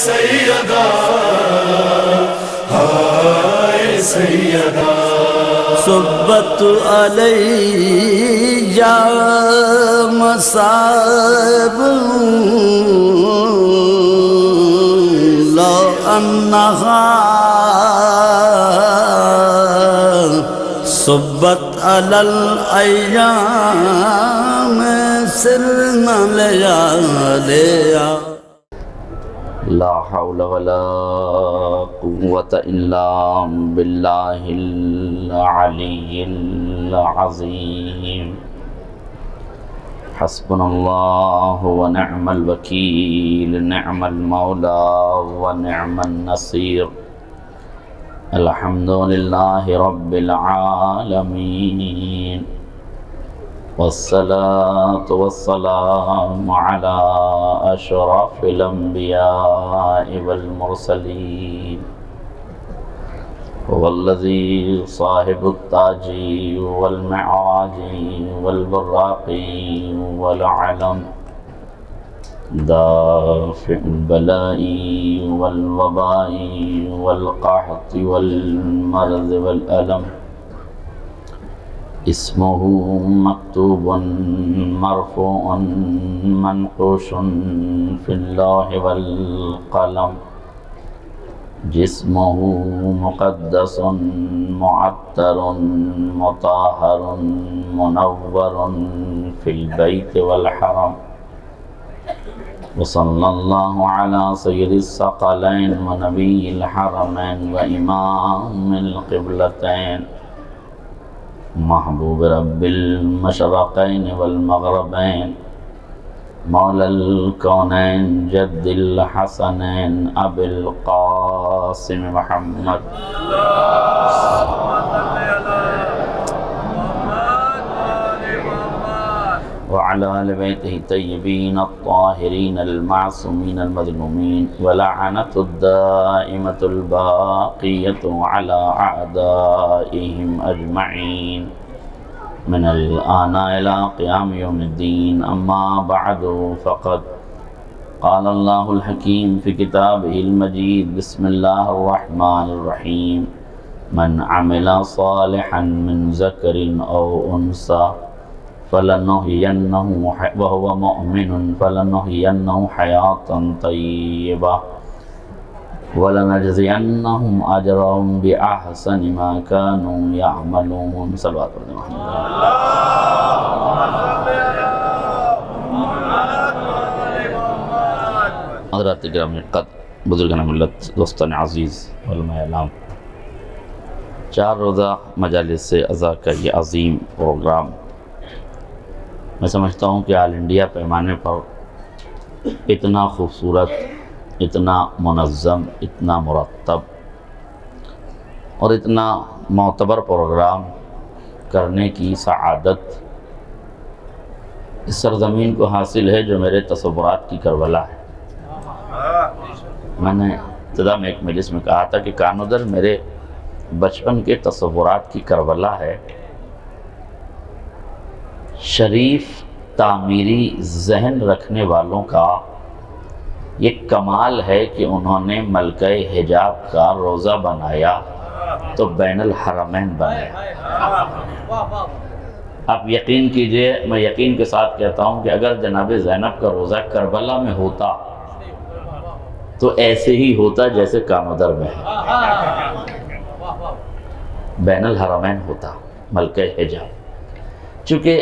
سیدہ ہائے سیدہ صبت علی یا مصائب لو انہا صبت علی الایام سرنا لیالیا لا حول ولا قوة إلا بالله العلي العظيم حسبنا الله ونعم الوكيل نعم المولى ونعم النصير الحمد لله رب العالمين والصلاة والسلام على أشرف الأنبياء والمرسلين هو الذي صاحب التاج والمعراج والبراق والعلم دافع البلاء والوباء والقحط والمرض والألم اسمه مكتوب مرفوع منقوش في اللوح والقلم جسمه مقدس معطر مطهر منور في البيت والحرم وصلى الله على سيد الثقلين ونبي الحرمين وإمام القبلتين محبوب رب المشرقين والمغربين مولى الكونين جد الحسنين أبي القاسم محمد وعلى آل بيته الطيبين الطاهرين المعصومين المظلومين ولعنة الدائمة الباقية على أعدائهم أجمعين من الآن إلى قيام يوم الدين أما بعد فقد قال الله الحكيم في كتابه المجيد بسم الله الرحمن الرحيم من عمل صالحا من ذكر أو أنثى فلنحيينه وهو مؤمن فلنحيينه حياة طيبة ولنجزينهم أجرهم بأحسن ما كانوا يعملون صلوات الله حضرات گرامی قدر بزرگان ملت دوستان عزیز علماء اعلام 4 روزہ مجالس عزا کا یہ عظیم پروگرام میں سمجھتا ہوں کہ آل انڈیا پیمانے پر اتنا خوبصورت اتنا منظم اتنا مرتب اور اتنا معتبر پروگرام کرنے کی سعادت اس سرزمین کو حاصل ہے جو میرے تصورات کی کربلا ہے۔ میں نے ابتدا میں ایک مجلس میں کہا تھا کہ کانودر میرے بچپن کے تصورات کی کربلا ہے۔ شریف تعمیری ذہن رکھنے والوں کا یہ کمال ہے کہ انہوں نے ملکہ حجاب کا روزہ بنایا تو بین الحرمین بنایا۔ آپ یقین کیجئے، میں یقین کے ساتھ کہتا ہوں کہ اگر جناب زینب کا روزہ کربلا میں ہوتا تو ایسے ہی ہوتا جیسے کانودر میں ہے، بین الحرمین ہوتا ملکہ حجاب۔ چونکہ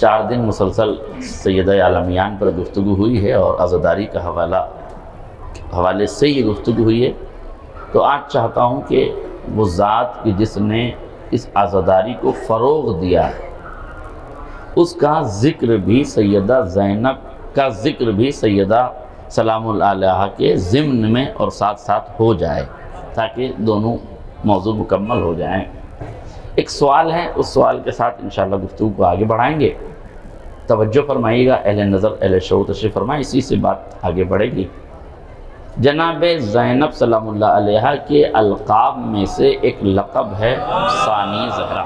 4 دن مسلسل سیدہ عالمیان پر گفتگو ہوئی ہے اور عزاداری کا حوالے سے یہ گفتگو ہوئی ہے، تو آج چاہتا ہوں کہ وہ ذات کی جس نے اس عزاداری کو فروغ دیا ہے اس کا ذکر بھی سیدہ زینب کا ذکر بھی سیدہ سلام اللہ علیہا کے ضمن میں اور ساتھ ساتھ ہو جائے تاکہ دونوں موضوع مکمل ہو جائیں۔ ایک سوال ہے، اس سوال کے ساتھ انشاءاللہ گفتگو کو آگے بڑھائیں گے۔ توجہ فرمائیے گا اہل نظر اہل شعور تشریف فرمائیں، اسی سے بات آگے بڑھے گی۔ جناب زینب سلام اللہ علیہا کے القاب میں سے ایک لقب ہے ثانی زہرا۔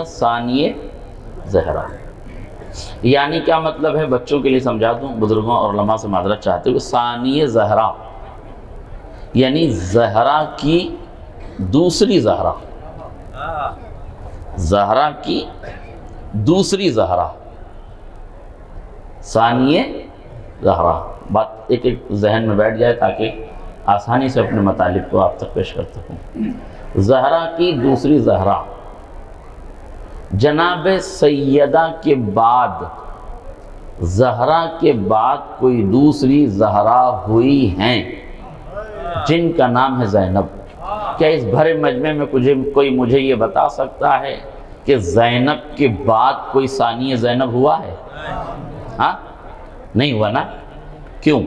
ثانی زہرا یعنی کیا مطلب ہے بچوں کے لیے سمجھا دوں، بزرگوں اور علماء سے معذرت چاہتے ہوئے، ثانی زہرا یعنی زہرا کی دوسری زہرا، زہرا کی دوسری زہرا، ثانی زہرا۔ بات ایک ایک ذہن میں بیٹھ جائے تاکہ آسانی سے اپنے مطالب کو آپ تک پیش کر سکوں۔ زہرا کی دوسری زہرا، جناب سیدہ کے بعد، زہرا کے بعد کوئی دوسری زہرا ہوئی ہیں جن کا نام ہے زینب۔ کیا اس بھرے مجمع میں کوئی مجھے یہ بتا سکتا ہے کہ زینب کے بعد کوئی ثانی زینب ہوا ہے؟ ہاں نہیں ہوا نا؟ کیوں؟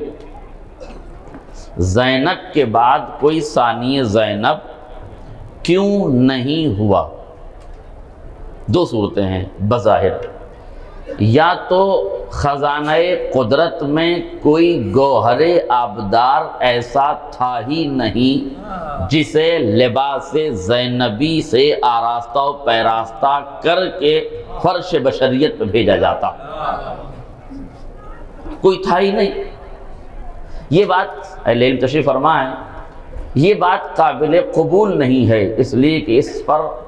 زینب کے بعد کوئی ثانی زینب کیوں نہیں ہوا؟ دو صورتیں ہیں بظاہر، یا تو خزانہ قدرت میں کوئی گوہر آبدار ایسا تھا ہی نہیں جسے لباس زینبی سے آراستہ و پیراستہ کر کے فرش بشریت پہ بھیجا جاتا، کوئی تھا ہی نہیں۔ یہ بات اہل علم تشریف فرما ہے، یہ بات قابل قبول نہیں ہے، اس لیے کہ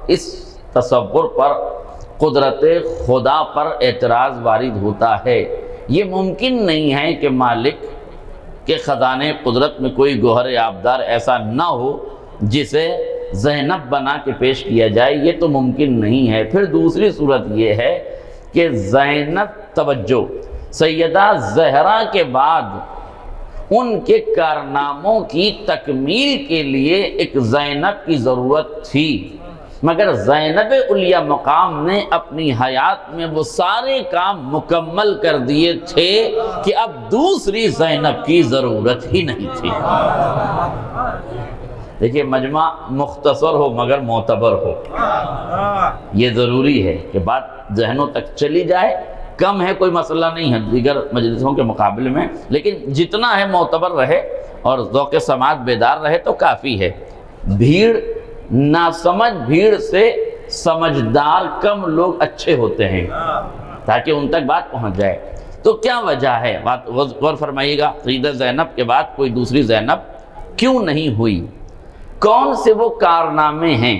اس تصور پر قدرت خدا پر اعتراض وارد ہوتا ہے۔ یہ ممکن نہیں ہے کہ مالک کے خزانے قدرت میں کوئی گوہر آبدار ایسا نہ ہو جسے زینب بنا کے پیش کیا جائے، یہ تو ممکن نہیں ہے۔ پھر دوسری صورت یہ ہے کہ زینب، توجہ، سیدہ زہرا کے بعد ان کے کارناموں کی تکمیل کے لیے ایک زینب کی ضرورت تھی، مگر زینب علیہ مقام نے اپنی حیات میں وہ سارے کام مکمل کر دیے تھے کہ اب دوسری زینب کی ضرورت ہی نہیں تھی۔ دیکھیے مجمع مختصر ہو مگر معتبر ہو، یہ ضروری ہے کہ بات ذہنوں تک چلی جائے۔ کم ہے کوئی مسئلہ نہیں ہے دیگر مجلسوں کے مقابلے میں، لیکن جتنا ہے معتبر رہے اور ذوق سماعت بیدار رہے تو کافی ہے۔ بھیڑ، ناسمجھ بھیڑ سے سمجھدار کم لوگ اچھے ہوتے ہیں تاکہ ان تک بات پہنچ جائے۔ تو کیا وجہ ہے؟ بات غور فرمائیے گا، سیدہ زینب کے بعد کوئی دوسری زینب کیوں نہیں ہوئی؟ کون سے وہ کارنامے ہیں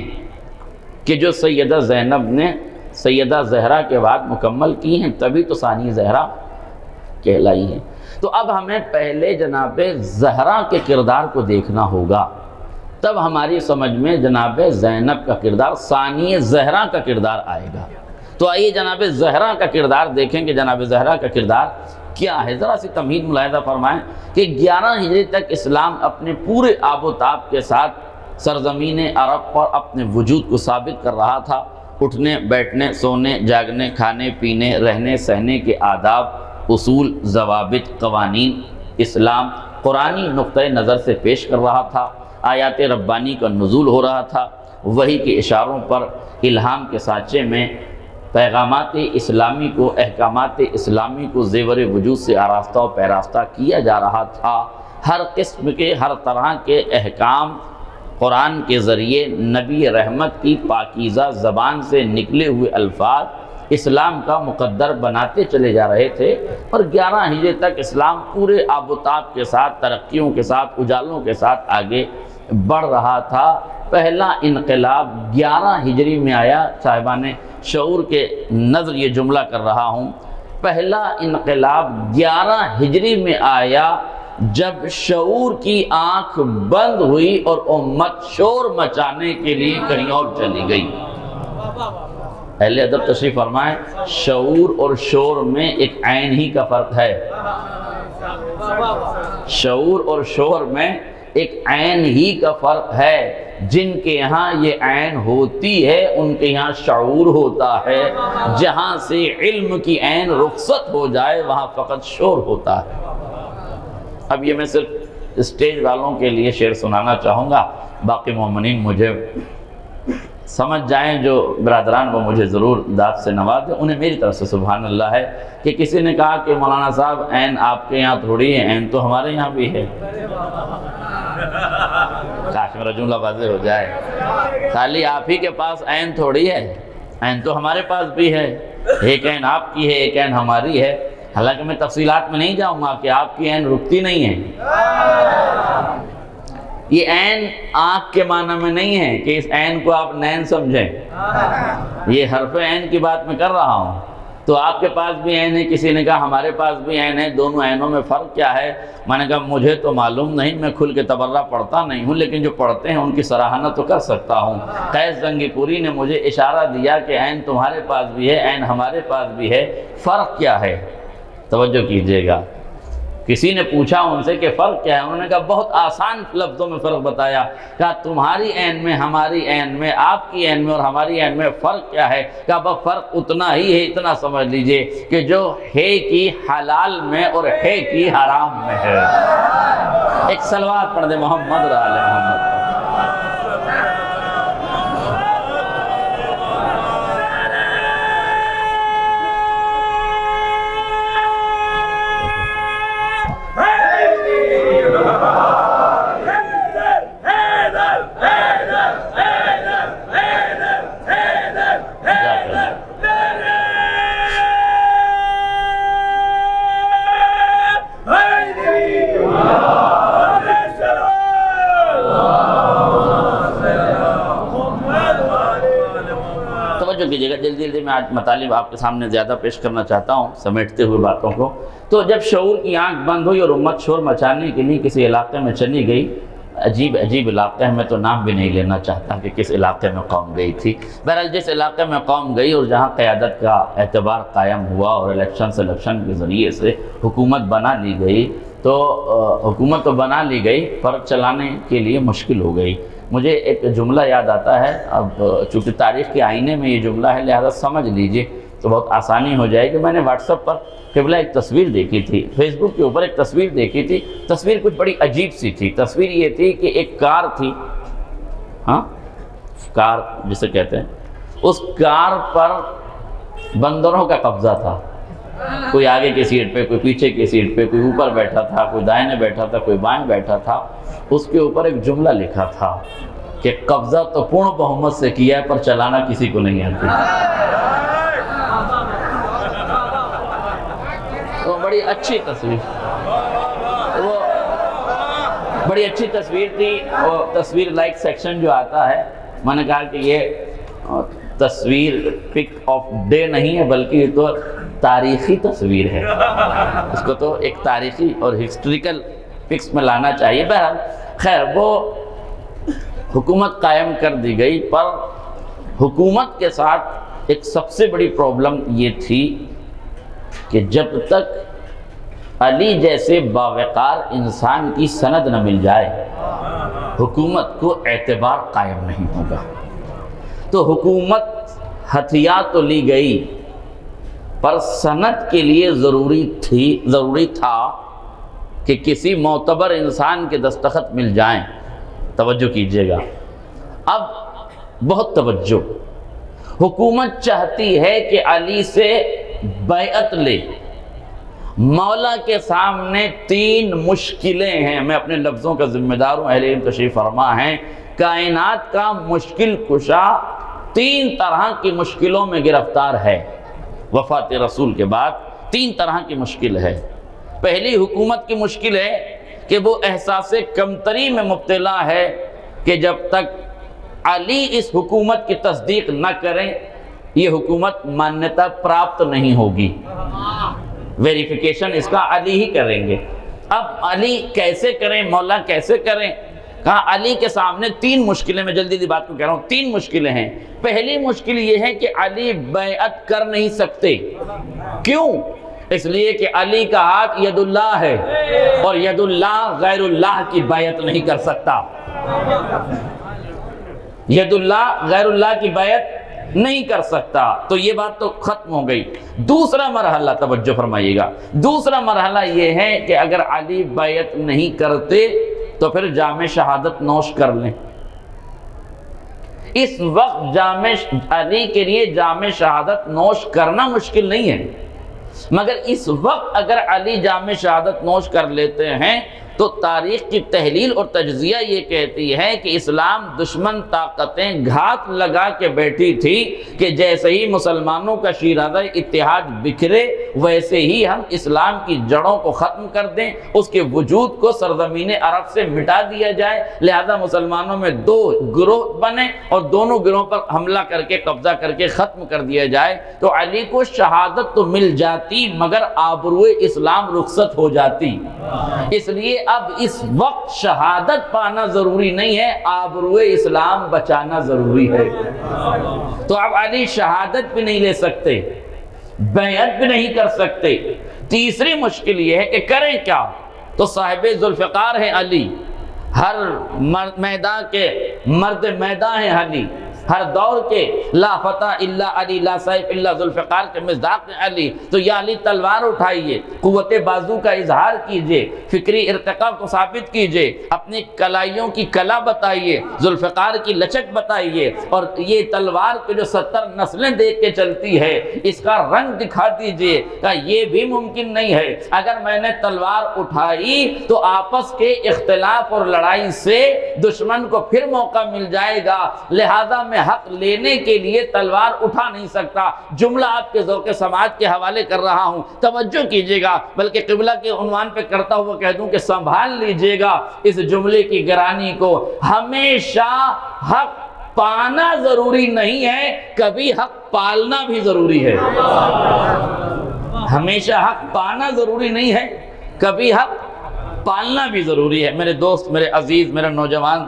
کہ جو سیدہ زینب نے سیدہ زہرا کے بعد مکمل کی ہیں، تبھی تو ثانی زہرا کہلائی ہیں۔ تو اب ہمیں پہلے جناب زہرا کے کردار کو دیکھنا ہوگا، تب ہماری سمجھ میں جناب زینب کا کردار، ثانی زہرا کا کردار آئے گا۔ تو آئیے جناب زہرا کا کردار دیکھیں کہ جناب زہرا کا کردار کیا ہے۔ ذرا سی تمہید ملاحظہ فرمائیں کہ 11 ہجری تک اسلام اپنے پورے آب و تاب کے ساتھ سرزمین عرب پر اپنے وجود کو ثابت کر رہا تھا۔ اٹھنے، بیٹھنے، سونے، جاگنے، کھانے پینے، رہنے سہنے کے آداب، اصول، ضوابط، قوانین اسلام قرآنی نقطۂ نظر سے پیش کر رہا تھا۔ آیات ربانی کا نزول ہو رہا تھا، وحی کے اشاروں پر الہام کے سانچے میں پیغامات اسلامی کو، احکامات اسلامی کو زیور وجود سے آراستہ و پیراستہ کیا جا رہا تھا۔ ہر قسم کے، ہر طرح کے احکام قرآن کے ذریعے نبی رحمت کی پاکیزہ زبان سے نکلے ہوئے الفاظ اسلام کا مقدر بناتے چلے جا رہے تھے، اور 11 ہجری تک اسلام پورے آب و تاب کے ساتھ، ترقیوں کے ساتھ، اجالوں کے ساتھ آگے بڑھ رہا تھا۔ پہلا انقلاب 11 ہجری میں آیا۔ صاحبان شعور کے نظر یہ جملہ کر رہا ہوں، پہلا انقلاب 11 ہجری میں آیا جب شعور کی آنکھ بند ہوئی اور امت شور مچانے کے لیے کہیں اور چلی گئی۔ اہل ادب تشریف فرمائیں، شعور اور شور میں ایک عین ہی کا فرق ہے۔ شعور اور شور میں ایک عین ہی کا فرق ہے۔ جن کے یہاں یہ عین ہوتی ہے ان کے یہاں شعور ہوتا ہے۔ جہاں سے علم کی عین رخصت ہو جائے وہاں فقط شور ہوتا ہے۔ اب یہ میں صرف اسٹیج والوں کے لیے شعر سنانا چاہوں گا، باقی مومنین مجھے سمجھ جائیں، جو برادران وہ مجھے ضرور داد سے نوازیں، انہیں میری طرف سے سبحان اللہ ہے۔ کہ کسی نے کہا کہ مولانا صاحب عین آپ کے یہاں تھوڑی ہے، عین تو ہمارے یہاں بھی ہے۔ کاش میرا جملہ واضح ہو جائے، خالی آپ ہی کے پاس عین تھوڑی ہے، عین تو ہمارے پاس بھی ہے۔ ایک عین آپ کی ہے، ایک عین ہماری ہے۔ حالانکہ میں تفصیلات میں نہیں جاؤں گا کہ آپ کی عین رکتی نہیں ہے۔ یہ عین آنکھ کے معنی میں نہیں ہے کہ اس عین کو آپ نین سمجھیں، یہ حرف عین کی بات میں کر رہا ہوں۔ تو آپ کے پاس بھی عین ہے، کسی نے کہا ہمارے پاس بھی عین ہے، دونوں عینوں میں فرق کیا ہے؟ میں نے کہا مجھے تو معلوم نہیں، میں کھل کے تبرہ پڑھتا نہیں ہوں، لیکن جو پڑھتے ہیں ان کی سراہنا تو کر سکتا ہوں۔ قیس زنگی پوری نے مجھے اشارہ دیا کہ عین تمہارے پاس بھی ہے، عین ہمارے پاس بھی ہے، فرق کیا ہے؟ توجہ کیجئے گا، کسی نے پوچھا ان سے کہ فرق کیا ہے؟ انہوں نے کہا بہت آسان لفظوں میں فرق بتایا، کہا تمہاری عین میں، ہماری عین میں، آپ کی عین میں اور ہماری عین میں فرق کیا ہے؟ کہا بس فرق اتنا ہی ہے، اتنا سمجھ لیجئے کہ جو ہے کی حلال میں اور ہے کی حرام میں ہے۔ ایک صلوات پڑھ دے محمد و آل محمد۔ کیجیے گا، جلدی جلدی میں آج مطالب آپ کے سامنے زیادہ پیش کرنا چاہتا ہوں سمیٹتے ہوئے باتوں کو۔ تو جب شعور کی آنکھ بند ہوئی اور امت شور مچانے کے لیے کسی علاقے میں چلی گئی، عجیب عجیب علاقے ہیں، میں تو نام بھی نہیں لینا چاہتا کہ کس علاقے میں قوم گئی تھی۔ بہرحال جس علاقے میں قوم گئی اور جہاں قیادت کا اعتبار قائم ہوا اور الیکشن کے ذریعے سے حکومت بنا لی گئی، تو حکومت تو بنا لی گئی، فرق چلانے کے لیے مشکل ہو گئی۔ مجھے ایک جملہ یاد آتا ہے، اب چونکہ تاریخ کے آئینے میں یہ جملہ ہے لہذا سمجھ لیجئے تو بہت آسانی ہو جائے گی۔ میں نے واٹس ایپ پر قبلہ ایک تصویر دیکھی تھی، فیس بک کے اوپر ایک تصویر دیکھی تھی، تصویر کچھ بڑی عجیب سی تھی۔ تصویر یہ تھی کہ ایک کار تھی، کار جسے کہتے ہیں، اس کار پر بندروں کا قبضہ تھا، کوئی آگے کی سیٹ پہ، کوئی پیچھے کی سیٹ پہ، کوئی اوپر بیٹھا تھا، کوئی دائیں بیٹھا تھا، کوئی بائیں بیٹھا تھا۔ اس کے اوپر ایک جملہ لکھا تھا کہ قبضہ تو پورن بہمت سے کیا ہے پر چلانا کسی کو نہیں آتی۔ وہ بڑی اچھی تصویر، وہ بڑی اچھی تصویر تھی۔ وہ تصویر لائک سیکشن جو آتا ہے، میں نے کہا کہ یہ تصویر پک آف ڈے نہیں ہے بلکہ یہ تو تاریخی تصویر ہے، اس کو تو ایک تاریخی اور ہسٹوریکل پکس میں لانا چاہیے۔ بہرحال خیر، وہ حکومت قائم کر دی گئی، پر حکومت کے ساتھ ایک سب سے بڑی پرابلم یہ تھی کہ جب تک علی جیسے باوقار انسان کی سند نہ مل جائے حکومت کو اعتبار قائم نہیں ہوگا۔ تو حکومت ہتھیا تو لی گئی پر سند کے لیے ضروری تھا کہ کسی معتبر انسان کے دستخط مل جائیں۔ توجہ کیجئے گا، اب بہت توجہ، حکومت چاہتی ہے کہ علی سے بیعت لے۔ مولا کے سامنے تین مشکلیں ہیں، میں اپنے لفظوں کا ذمہ دار ہوں، اہل علم تشریف فرما ہیں۔ کائنات کا مشکل کشا تین طرح کی مشکلوں میں گرفتار ہے۔ وفات رسول کے بعد تین طرح کی مشکل ہے۔ پہلی حکومت کی مشکل ہے کہ وہ احساس کمتری میں مبتلا ہے کہ جب تک علی اس حکومت کی تصدیق نہ کریں یہ حکومت مانیتا پراپت نہیں ہوگی، ویریفیکیشن اس کا علی ہی کریں گے۔ اب علی کیسے کریں، مولا کیسے کریں؟ کہا علی کے سامنے تین مشکلیں، میں جلدی بات کو کہہ رہا ہوں، تین مشکلیں ہیں۔ پہلی مشکل یہ ہے کہ علی بیعت کر نہیں سکتے۔ کیوں؟ اس لیے کہ علی کا ہاتھ ید اللہ ہے اور ید اللہ غیر اللہ کی بیعت نہیں کر سکتا۔ ید اللہ غیر اللہ کی بیعت نہیں کر سکتا، تو یہ بات تو ختم ہو گئی۔ دوسرا مرحلہ توجہ فرمائیے گا، دوسرا مرحلہ یہ ہے کہ اگر علی بیعت نہیں کرتے تو پھر جام شہادت نوش کر لیں۔ اس وقت علی کے لیے جام شہادت نوش کرنا مشکل نہیں ہے، مگر اس وقت اگر علی جام شہادت نوش کر لیتے ہیں تو تاریخ کی تحلیل اور تجزیہ یہ کہتی ہے کہ اسلام دشمن طاقتیں گھات لگا کے بیٹھی تھی کہ جیسے ہی مسلمانوں کا شیرازہ اتحاد بکھرے ویسے ہی ہم اسلام کی جڑوں کو ختم کر دیں، اس کے وجود کو سرزمین عرب سے مٹا دیا جائے، لہذا مسلمانوں میں دو گروہ بنے اور دونوں گروہوں پر حملہ کر کے قبضہ کر کے ختم کر دیا جائے، تو علی کو شہادت تو مل جاتی مگر آبرو اسلام رخصت ہو جاتی۔ اس لیے اب اس وقت شہادت پانا ضروری نہیں ہے، آبرو اسلام بچانا ضروری ہے۔ تو اب علی شہادت بھی نہیں لے سکتے، بیعت بھی نہیں کر سکتے۔ تیسری مشکل یہ ہے کہ کریں کیا؟ تو صاحب ذوالفقار ہیں علی، ہر میدان کے مرد میدان ہیں علی، ہر دور کے لا فتح الا علی، لا سیف الا ذوالفقار کے مصداق ہیں علی۔ تو یا علی تلوار اٹھائیے، قوت بازو کا اظہار کیجئے، فکری ارتقاء کو ثابت کیجئے، اپنی کلائیوں کی کلا بتائیے، ذوالفقار کی لچک بتائیے، اور یہ تلوار کے جو 70 نسلیں دیکھ کے چلتی ہے اس کا رنگ دکھا دیجئے۔ کہ یہ بھی ممکن نہیں ہے، اگر میں نے تلوار اٹھائی تو آپس کے اختلاف اور لڑائی سے دشمن کو پھر موقع مل جائے گا، لہذا میں حق لینے کے لیے تلوار اٹھا نہیں سکتا۔ جملہ آپ کے ذوق سماعت کے حوالے کر رہا ہوں، توجہ کیجئے گا، بلکہ قبلہ کے عنوان پہ کرتا ہوا کہہ دوں کہ سنبھال لیجئے گا اس جملے کی گرانی کو۔ ہمیشہ حق پانا ضروری نہیں ہے، کبھی حق پالنا بھی ضروری ہے۔ ہمیشہ حق پانا ضروری نہیں ہے، کبھی حق پالنا بھی ضروری ہے۔ میرے دوست، میرے عزیز، میرے نوجوان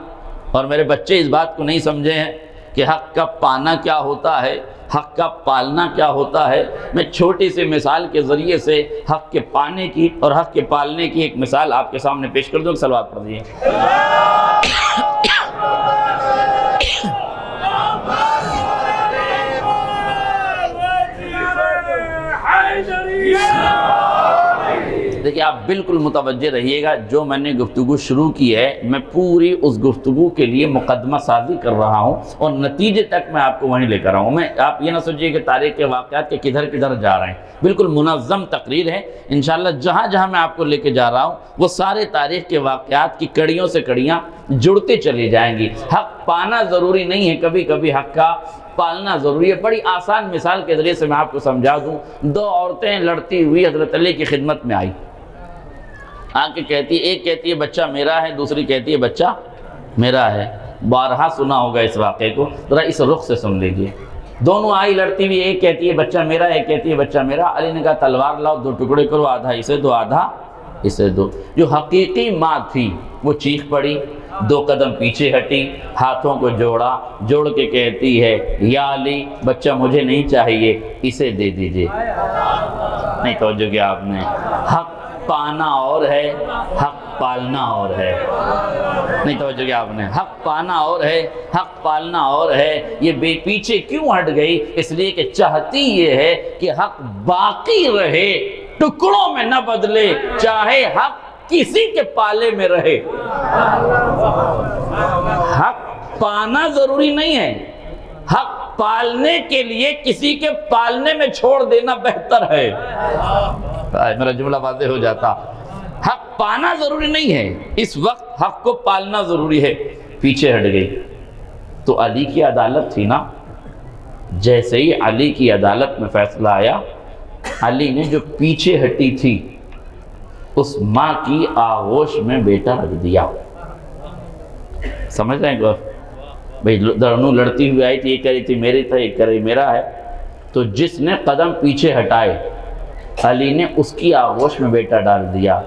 اور میرے بچے اس بات کو نہیں سمجھے ہیں کہ حق کا پانا کیا ہوتا ہے، حق کا پالنا کیا ہوتا ہے۔ میں چھوٹی سی مثال کے ذریعے سے حق کے پانے کی اور حق کے پالنے کی ایک مثال آپ کے سامنے پیش کر دوں۔ صلوات پڑھ دیجیے۔ دیکھیں آپ بالکل متوجہ رہیے گا، جو میں نے گفتگو شروع کی ہے میں پوری اس گفتگو کے لیے مقدمہ سازی کر رہا ہوں اور نتیجے تک میں آپ کو وہیں لے کر رہا ہوں۔ میں آپ یہ نہ سوچئے کہ تاریخ کے واقعات کے کدھر کدھر جا رہے ہیں، بالکل منظم تقریر ہے انشاءاللہ۔ جہاں جہاں میں آپ کو لے کے جا رہا ہوں وہ سارے تاریخ کے واقعات کی کڑیوں سے کڑیاں جڑتے چلی جائیں گی۔ حق پانا ضروری نہیں ہے، کبھی کبھی حق کا پالنا ضروری ہے۔ بڑی آسان مثال کے ذریعے سے میں آپ کو سمجھا دوں۔ دو عورتیں لڑتی ہوئی حضرت علی کی خدمت میں آئی، آ کے کہتی ہے، ایک کہتی ہے بچہ میرا ہے، دوسری کہتی ہے بچہ میرا ہے۔ بارہا سنا ہوگا اس واقعے کو، ذرا اس رخ سے سن لیجیے۔ دونوں آئی لڑتی ہوئی، ایک کہتی ہے بچہ میرا، ایک کہتی ہے بچہ میرا۔ علی نے کہا تلوار لاؤ، دو ٹکڑے کرو، آدھا اسے دو آدھا اسے دو۔ جو حقیقی ماں تھی وہ چیخ پڑی، دو قدم پیچھے ہٹی، ہاتھوں کو جوڑا، جوڑ کے کہتی ہے یا علی بچہ مجھے نہیں چاہیے، اسے دے دیجئے۔ نہیں توجہ کیا آپ نے؟ حق پانا اور ہے، حق پالنا اور ہے۔ نہیں توجہ کیا آپ نے؟ حق پانا اور ہے، حق پالنا اور ہے۔ یہ بے پیچھے کیوں ہٹ گئی؟ اس لیے کہ چاہتی یہ ہے کہ حق باقی رہے، ٹکڑوں میں نہ بدلے، چاہے حق کسی کے پالے میں رہے۔ حق پانا ضروری نہیں ہے، حق پالنے کے لیے کسی کے پالنے میں چھوڑ دینا بہتر ہے۔ میرا جملہ واضح ہو جاتا۔ حق پانا ضروری نہیں ہے، اس وقت حق کو پالنا ضروری ہے۔ پیچھے ہٹ گئی تو علی کی عدالت تھی نا، جیسے ہی علی کی عدالت میں فیصلہ آیا، علی نے جو پیچھے ہٹی تھی اس ماں کی آغوش میں بیٹا رکھ دیا۔ سمجھ رہے ہیں کہ بھئی دونوں لڑتی ہوئی آئی تھی، ایک کہہ رہی تھی میری تھا، ایک کہہ رہی میرا ہے، تو جس نے قدم پیچھے ہٹائے علی نے اس کی آغوش میں بیٹا ڈال دیا۔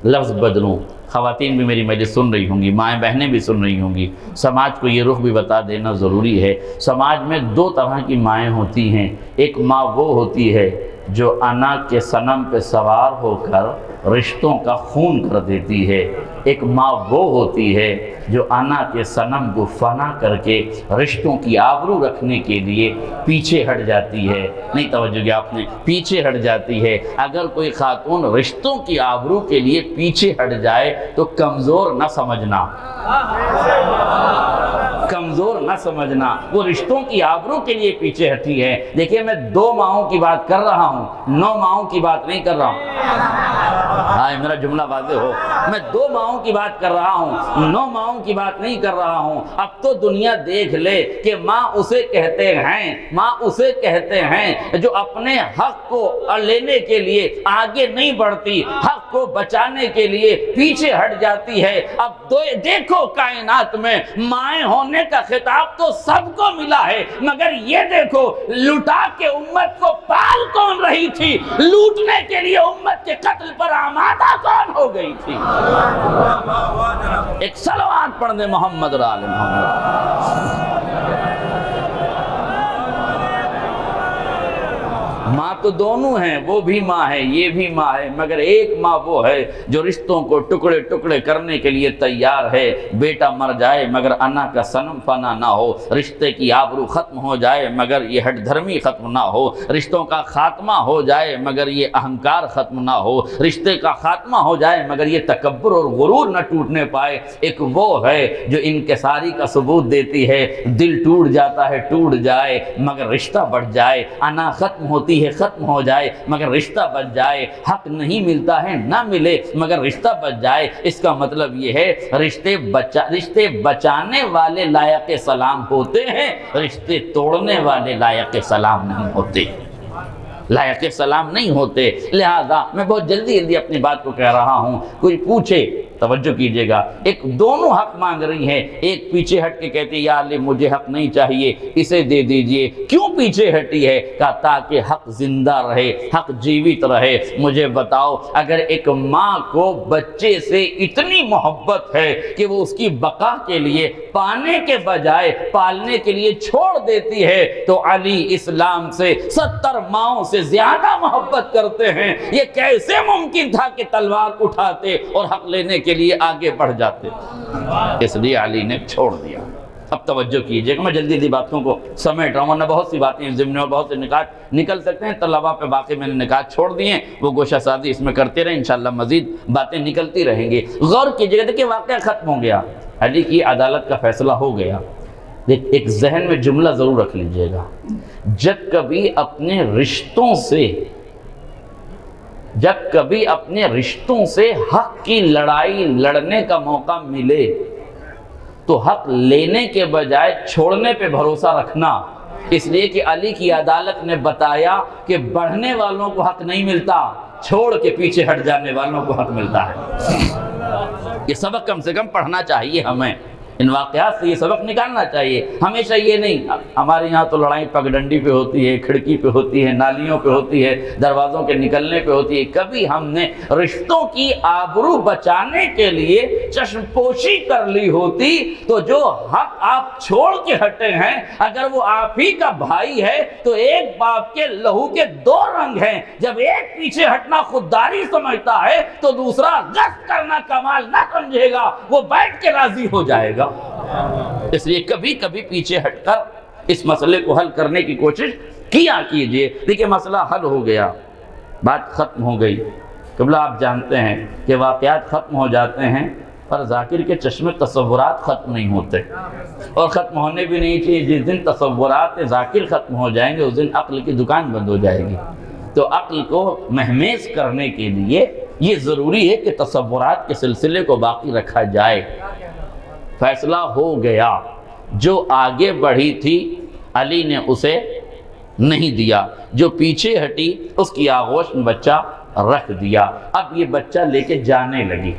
لفظ بدلوں، خواتین بھی میری مجلس سن رہی ہوں گی، مائیں بہنیں بھی سن رہی ہوں گی، سماج کو یہ رخ بھی بتا دینا ضروری ہے۔ سماج میں دو طرح کی مائیں ہوتی ہیں، ایک ماں وہ ہوتی ہے جو انا کے صنم پہ سوار ہو کر رشتوں کا خون کر دیتی ہے، ایک ماں وہ ہوتی ہے جو انا کے صنم کو فنا کر کے رشتوں کی آبرو رکھنے کے لیے پیچھے ہٹ جاتی ہے۔ نہیں توجہ کیا آپ نے؟ پیچھے ہٹ جاتی ہے۔ اگر کوئی خاتون رشتوں کی آبرو کے لیے پیچھے ہٹ جائے تو کمزور نہ سمجھنا، کمزور نہ سمجھنا، وہ رشتوں کی آبرو کے لیے پیچھے ہٹی ہے۔ دیکھیے میں 2 ماہوں کی بات کر رہا ہوں، 9 ماہوں کی بات نہیں کر رہا ہوں۔ ہاں میرا جملہ واضح ہو، میں 2 ماہوں کی بات کر رہا ہوں، 9 ماہوں کی بات نہیں کر رہا ہوں۔ اب تو دنیا دیکھ لے کہ ماں اسے کہتے ہیں، ماں اسے کہتے ہیں جو اپنے حق کو لینے کے لیے آگے نہیں بڑھتی، حق کو بچانے کے لیے پیچھے ہٹ جاتی ہے۔ اب دیکھو کائنات میں مائیں ہونے کا خطاب تو سب کو ملا ہے، مگر یہ دیکھو لٹا کے امت کو پال کون رہی تھی، لوٹنے کے لیے امت کے قتل پر آمادہ کون ہو گئی تھی۔ ایک صلوات پڑھ دیں محمد اور آل محمد۔ ماں تو دونوں ہیں، وہ بھی ماں ہے یہ بھی ماں ہے، مگر ایک ماں وہ ہے جو رشتوں کو ٹکڑے ٹکڑے کرنے کے لیے تیار ہے۔ بیٹا مر جائے مگر انا کا صنم فنا نہ ہو، رشتے کی آبرو ختم ہو جائے مگر یہ ہٹ دھرمی ختم نہ ہو، رشتوں کا خاتمہ ہو جائے مگر یہ اہنکار ختم نہ ہو، رشتے کا خاتمہ ہو جائے مگر یہ تکبر اور غرور نہ ٹوٹنے پائے۔ ایک وہ ہے جو انکساری کا ثبوت دیتی ہے، دل ٹوٹ جاتا ہے ٹوٹ جائے مگر رشتہ بڑھ جائے، انا ختم ہوتی ہے ختم ہو جائے مگر رشتہ بچ جائے، حق نہیں ملتا ہے نہ ملے مگر رشتہ بچ جائے۔ اس کا مطلب یہ ہے رشتے بچانے والے لائق سلام ہوتے ہیں، رشتے توڑنے والے لائق سلام نہیں ہوتے، لائق سلام نہیں ہوتے۔ لہذا میں بہت جلدی اپنی بات کو کہہ رہا ہوں، کوئی پوچھے توجہ کیجئے گا، ایک دونوں حق مانگ رہی ہیں، ایک پیچھے ہٹ کے کہتی ہے یا علی مجھے حق نہیں چاہیے اسے دے دیجئے۔ کیوں پیچھے ہٹی ہے؟ کہا تاکہ حق زندہ رہے، حق جیوت رہے۔ مجھے بتاؤ اگر ایک ماں کو بچے سے اتنی محبت ہے کہ وہ اس کی بقا کے لیے پانے کے بجائے پالنے کے لیے چھوڑ دیتی ہے، تو علی اسلام سے 70 ماؤں سے زیادہ محبت کرتے ہیں۔ یہ کیسے ممکن تھا کہ تلوار اٹھاتے اور حق لینے کے لیے آگے بڑھ جاتے؟ اس لیے علی نے چھوڑ دیا۔ اب توجہ کیجئے کہ میں جلدی باتوں کو سمیٹ رہا ہوں، ورنہ بہت سی باتیں ضمن اور بہت سے نکات نکل سکتے ہیں۔ طلباء پہ باقی میں نے نکات چھوڑ دیے ہیں، وہ گوشہ سازی اس میں کرتے رہیں، انشاءاللہ مزید باتیں نکلتی رہیں گی۔ غور کیجئے، دیکھیں واقعہ ختم ہو گیا، علی کی عدالت کا فیصلہ ہو گیا۔ ایک ذہن میں جملہ ضرور رکھ لیجئے گا، جب کبھی اپنے رشتوں سے حق کی لڑائی لڑنے کا موقع ملے تو حق لینے کے بجائے چھوڑنے پہ بھروسہ رکھنا، اس لیے کہ علی کی عدالت نے بتایا کہ بڑھنے والوں کو حق نہیں ملتا، چھوڑ کے پیچھے ہٹ جانے والوں کو حق ملتا ہے۔ یہ سبق کم سے کم پڑھنا چاہیے ہمیں، ان واقعات سے یہ سبق نکالنا چاہیے۔ ہمیشہ یہ نہیں، ہمارے یہاں تو لڑائی پگڈنڈی پہ ہوتی ہے، کھڑکی پہ ہوتی ہے، نالیوں پہ ہوتی ہے، دروازوں کے نکلنے پہ ہوتی ہے۔ کبھی ہم نے رشتوں کی آبرو بچانے کے لیے چشم پوشی کر لی ہوتی تو جو حق آپ چھوڑ کے ہٹے ہیں، اگر وہ آپ ہی کا بھائی ہے تو ایک باپ کے لہو کے 2 رنگ ہیں۔ جب ایک پیچھے ہٹنا خودداری سمجھتا ہے تو دوسرا غصب کرنا کمال نہ سمجھے گا، وہ بیٹھ کے راضی ہو جائے گا۔ اس لیے کبھی پیچھے ہٹ کر اس مسئلے کو حل کرنے کی کوشش کیا کیجئے۔ دیکھیں مسئلہ حل ہو گیا، بات ختم ہو گئی۔ قبلہ آپ جانتے ہیں کہ واقعات ختم ہو جاتے ہیں پر ذاکر کے چشمے تصورات ختم نہیں ہوتے، اور ختم ہونے بھی نہیں چاہیے۔ جس دن تصورات ذاکر ختم ہو جائیں گے اس دن عقل کی دکان بند ہو جائے گی۔ تو عقل کو مہمیز کرنے کے لیے یہ ضروری ہے کہ تصورات کے سلسلے کو باقی رکھا جائے۔ فیصلہ ہو گیا، جو آگے بڑھی تھی علی نے اسے نہیں دیا، جو پیچھے ہٹی اس کی آغوش میں بچہ رکھ دیا۔ اب یہ بچہ لے کے جانے لگی۔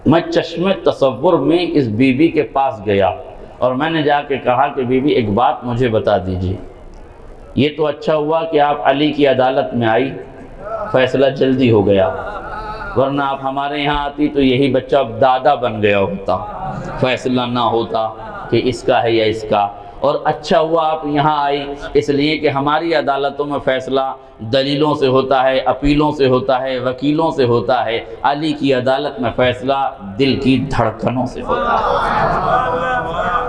میں چشم تصور میں اس بی بی کے پاس گیا اور میں نے جا کے کہا کہ بی بی ایک بات مجھے بتا دیجیے، یہ تو اچھا ہوا کہ آپ علی کی عدالت میں آئی، فیصلہ جلدی ہو گیا، ورنہ آپ ہمارے یہاں آتی تو یہی بچہ اب دادا بن گیا ہوتا، فیصلہ نہ ہوتا کہ اس کا ہے یا اس کا۔ اور اچھا ہوا آپ یہاں آئی، اس لیے کہ ہماری عدالتوں میں فیصلہ دلیلوں سے ہوتا ہے، اپیلوں سے ہوتا ہے، وکیلوں سے ہوتا ہے۔ علی کی عدالت میں فیصلہ دل کی دھڑکنوں سے ہوتا ہے۔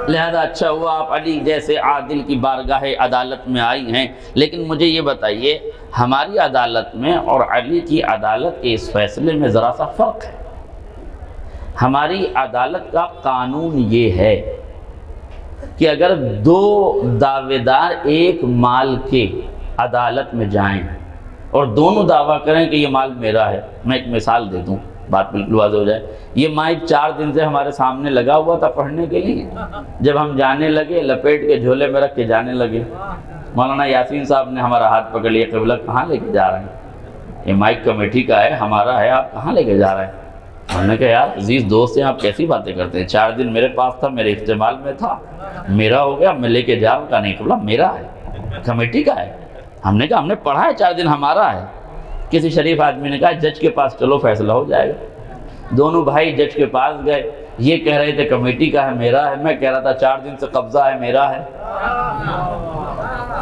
لہذا اچھا ہوا آپ علی جیسے عادل کی بارگاہ عدالت میں آئی ہیں۔ لیکن مجھے یہ بتائیے، ہماری عدالت میں اور علی کی عدالت کے اس فیصلے میں ذرا سا فرق ہے۔ ہماری عدالت کا قانون یہ ہے کہ اگر دو دعوے دار ایک مال کے عدالت میں جائیں اور دونوں دعویٰ کریں کہ یہ مال میرا ہے، میں ایک مثال دے دوں، بات بالکل واضح ہو جائے۔ یہ مائک 4 دن سے ہمارے سامنے لگا ہوا تھا پڑھنے کے لیے، جب ہم جانے لگے لپیٹ کے جھولے میں رکھ کے جانے لگے۔ مولانا یاسین صاحب نے ہمارا ہاتھ پکڑ لیا، قبلہ کہاں لے کے جا رہے ہیں؟ یہ مائک کمیٹی کا ہے، ہمارا ہے، آپ کہاں لے کے جا رہے ہیں؟ ہم نے کہا یار عزیز دوست ہیں، آپ کیسی باتیں کرتے ہیں؟ 4 دن میرے پاس تھا، میرے استعمال میں تھا، میرا ہو گیا، میں لے کے جا رہا ہوں۔ کہا نہیں قبلہ میرا ہے، کمیٹی کا ہے۔ ہم نے کہا ہم نے پڑھا ہے 4 دن ہمارا ہے۔ کسی شریف آدمی نے کہا جج کے پاس چلو فیصلہ ہو جائے گا۔ دونوں بھائی جج کے پاس گئے، یہ کہہ رہے تھے کمیٹی کا ہے میرا ہے، میں کہہ رہا تھا 4 دن سے قبضہ ہے میرا ہے۔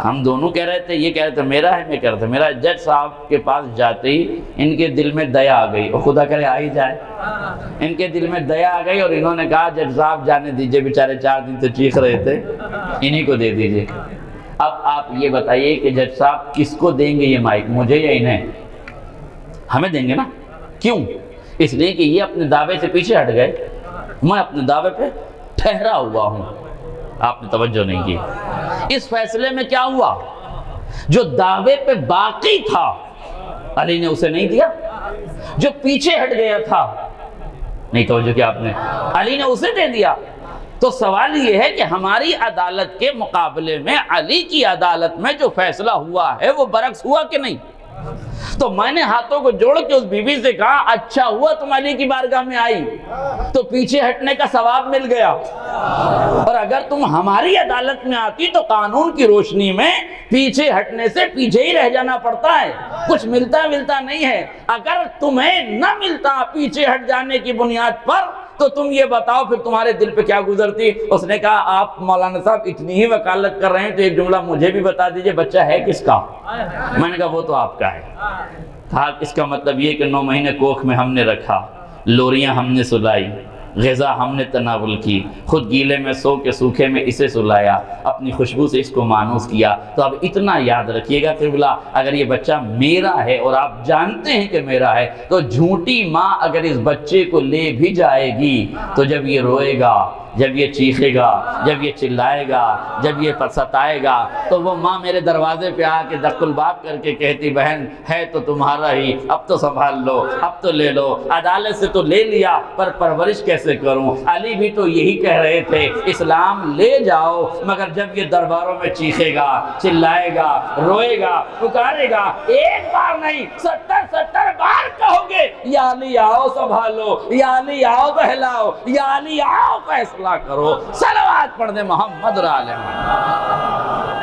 ہم دونوں کہہ رہے تھے، یہ کہہ رہے تھے میرا ہے، میں کہہ رہا تھا میرا ہے۔ جج صاحب کے پاس جاتے ہی ان کے دل میں دیا آ گئی، اور خدا کرے آ ہی جائے۔ ان کے دل میں دیا آ گئی اور انہوں نے کہا جج صاحب جانے دیجئے، بیچارے 4 دن سے چیخ رہے تھے، انہی کو دے دیجئے۔ اب آپ یہ بتائیے کہ جج صاحب کس کو دیں گے یہ مائک، مجھے یا انہیں؟ ہمیں دیں گے نا۔ کیوں؟ اس لیے کہ یہ اپنے دعوے سے پیچھے ہٹ گئے، میں اپنے دعوے پہ ٹھہرا ہوا ہوں۔ آپ نے توجہ نہیں کی۔ اس فیصلے میں کیا ہوا؟ جو دعوے پہ باقی تھا علی نے اسے نہیں دیا، جو پیچھے ہٹ گیا تھا نہیں توجہ کیا آپ نے، علی نے اسے دے دیا۔ تو سوال یہ ہے کہ ہماری عدالت کے مقابلے میں علی کی عدالت میں جو فیصلہ ہوا ہے وہ برعکس ہوا کہ نہیں؟ تو میں نے ہاتھوں کو جوڑ کے اس بی بی سے کہا اچھا ہوا تم علی کی بارگاہ میں آئی تو پیچھے ہٹنے کا ثواب مل گیا، اور اگر تم ہماری عدالت میں آتی تو قانون کی روشنی میں پیچھے ہٹنے سے پیچھے ہی رہ جانا پڑتا ہے، کچھ ملتا نہیں ہے۔ اگر تمہیں نہ ملتا پیچھے ہٹ جانے کی بنیاد پر تو تم یہ بتاؤ پھر تمہارے دل پہ کیا گزرتی؟ اس نے کہا آپ مولانا صاحب اتنی ہی وکالت کر رہے ہیں تو ایک جملہ مجھے بھی بتا دیجئے، بچہ ہے کس کا؟ میں نے کہا وہ تو آپ کا ہے۔ کہا اس کا مطلب یہ کہ 9 مہینے کوکھ میں ہم نے رکھا، لوریاں ہم نے سلائی، غذا ہم نے تناول کی، خود گیلے میں سو کے سوکھے میں اسے سلایا، اپنی خوشبو سے اس کو مانوس کیا۔ تو اب اتنا یاد رکھیے گا قبلہ اگر یہ بچہ میرا ہے اور آپ جانتے ہیں کہ میرا ہے تو جھوٹی ماں اگر اس بچے کو لے بھی جائے گی تو جب یہ روئے گا، جب یہ چیخے گا، جب یہ چلائے گا، جب یہ ستائے گا تو وہ ماں میرے دروازے پہ آ کے دق الباب کر کے کہتی بہن ہے تو تمہارا ہی، اب تو سنبھال لو، اب تو لے لو، عدالت سے تو لے لیا پر پرورش کیسے کروں؟ علی بھی تو یہی کہہ رہے تھے اسلام لے جاؤ، مگر جب یہ درباروں میں چیخے گا، چلائے گا، روئے گا، پکارے گا، ایک بار نہیں 70 بار کہو گے یا علی آؤ سنبھالو، یا علی آؤ بہلاؤ، یا علی آؤ فیصلہ کرو۔ صلوات پڑھ دیں محمد اور آل محمد۔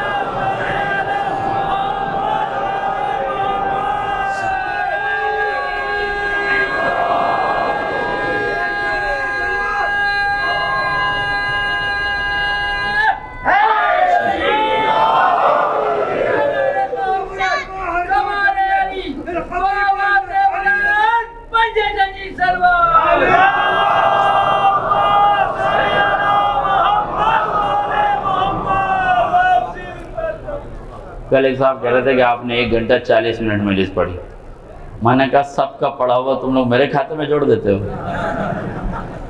کل ایک صاحب کہہ رہے تھے کہ آپ نے 1 گھنٹہ 40 منٹ مجلس پڑھی۔ میں نے کہا سب کا پڑھا ہوا تم لوگ میرے کھاتے میں جوڑ دیتے ہو؟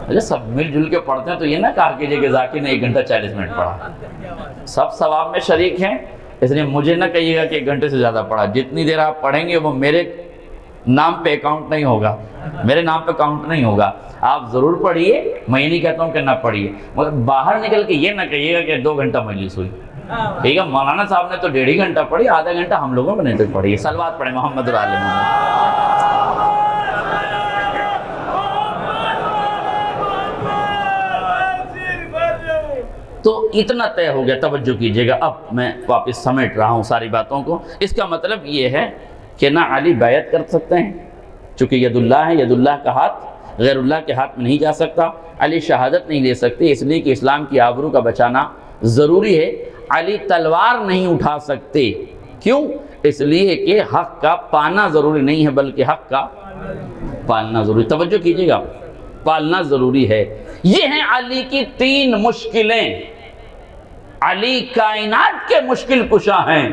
اچھا سب مل جل کے پڑھتے ہیں تو یہ نہ کہا کیجئے کہ ذاکر نے 1 گھنٹہ 40 منٹ پڑھا۔ سب ثواب میں شریک ہیں، اس لیے مجھے نہ کہیے گا کہ 1 گھنٹے سے زیادہ پڑھا۔ جتنی دیر آپ پڑھیں گے وہ میرے نام پہ اکاؤنٹ نہیں ہوگا، میرے نام پہ اکاؤنٹ نہیں ہوگا۔ آپ ضرور پڑھیے، میں یہ نہیں کہتا ہوں کہ نہ پڑھیے، مگر باہر نکل کے یہ نہ کہیے گا کہ 2 گھنٹہ مجلس ہوئی۔ ٹھیک ہے، مولانا صاحب نے تو 1.5 گھنٹہ پڑھی، آدھا گھنٹہ ہم لوگوں نے تو پڑھی۔ صلوات پڑھیں محمد اور آل محمد۔ تو اتنا طے ہو گیا، توجہ کیجئے گا۔ اب میں واپس سمیٹ رہا ہوں ساری باتوں کو۔ اس کا مطلب یہ ہے کہ نہ علی بیعت کر سکتے ہیں چونکہ ید اللہ ہے، ید اللہ کا ہاتھ غیر اللہ کے ہاتھ میں نہیں جا سکتا۔ علی شہادت نہیں لے سکتے اس لیے کہ اسلام کی آبرو کا بچانا ضروری ہے۔ علی تلوار نہیں اٹھا سکتے، کیوں؟ اس لیے کہ حق کا پانا ضروری نہیں ہے بلکہ حق کا پالنا ضروری۔ توجہ کیجئے گا، پالنا ضروری ہے۔ یہ ہیں علی کی 3 مشکلیں۔ علی کائنات کے مشکل کشا ہیں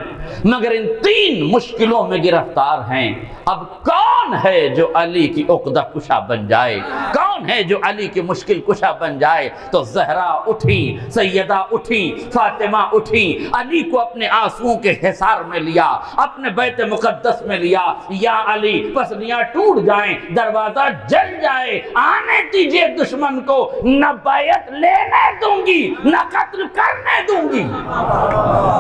مگر ان 3 مشکلوں میں گرفتار ہیں۔ اب کون ہے جو علی کی عقدہ کشا بن جائے؟ کون کون ہے جو علی کی مشکل کشا بن جائے؟ تو زہرا اٹھی، سیدہ اٹھی، فاطمہ اٹھی، علی کو اپنے آنسوؤں کے حصار میں لیا، اپنے بیت مقدس میں لیا۔ یا علی پسلیاں ٹوٹ جائیں، دروازہ جل جائے، آنے دیجئے دشمن کو، نہ بیعت لینے دوں گی نہ قتل کرنے دوں گی۔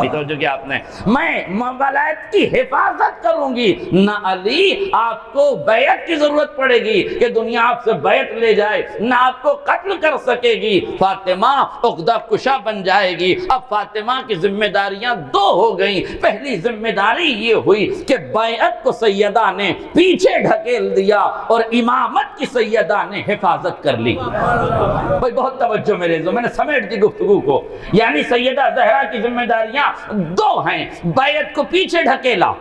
توجہ کیا آپ نے؟ میں ولایت کی حفاظت کروں گی، نہ علی آپ کو بیعت کی ضرورت پڑے گی کہ دنیا آپ سے بیعت لے جائے، نہ آپ کو قتل کر سکے گی۔ فاطمہ عقدہ کشا بن جائے گی۔ اب فاطمہ کی ذمہ داریاں دو ہو گئیں۔ پہلی ذمہ داری یہ ہوئی کہ بیعت کو سیدہ نے پیچھے ڈھکیل دیا اور امامت کی سیدہ نے حفاظت کر لی۔ بھائی بہت توجہ میرے عزیزو، میں نے سمیٹ دی گفتگو کو۔ یعنی سیدہ زہرا کی ذمہ داریاں دو ہیں، بیعت کو پیچھے ڈھکیلا،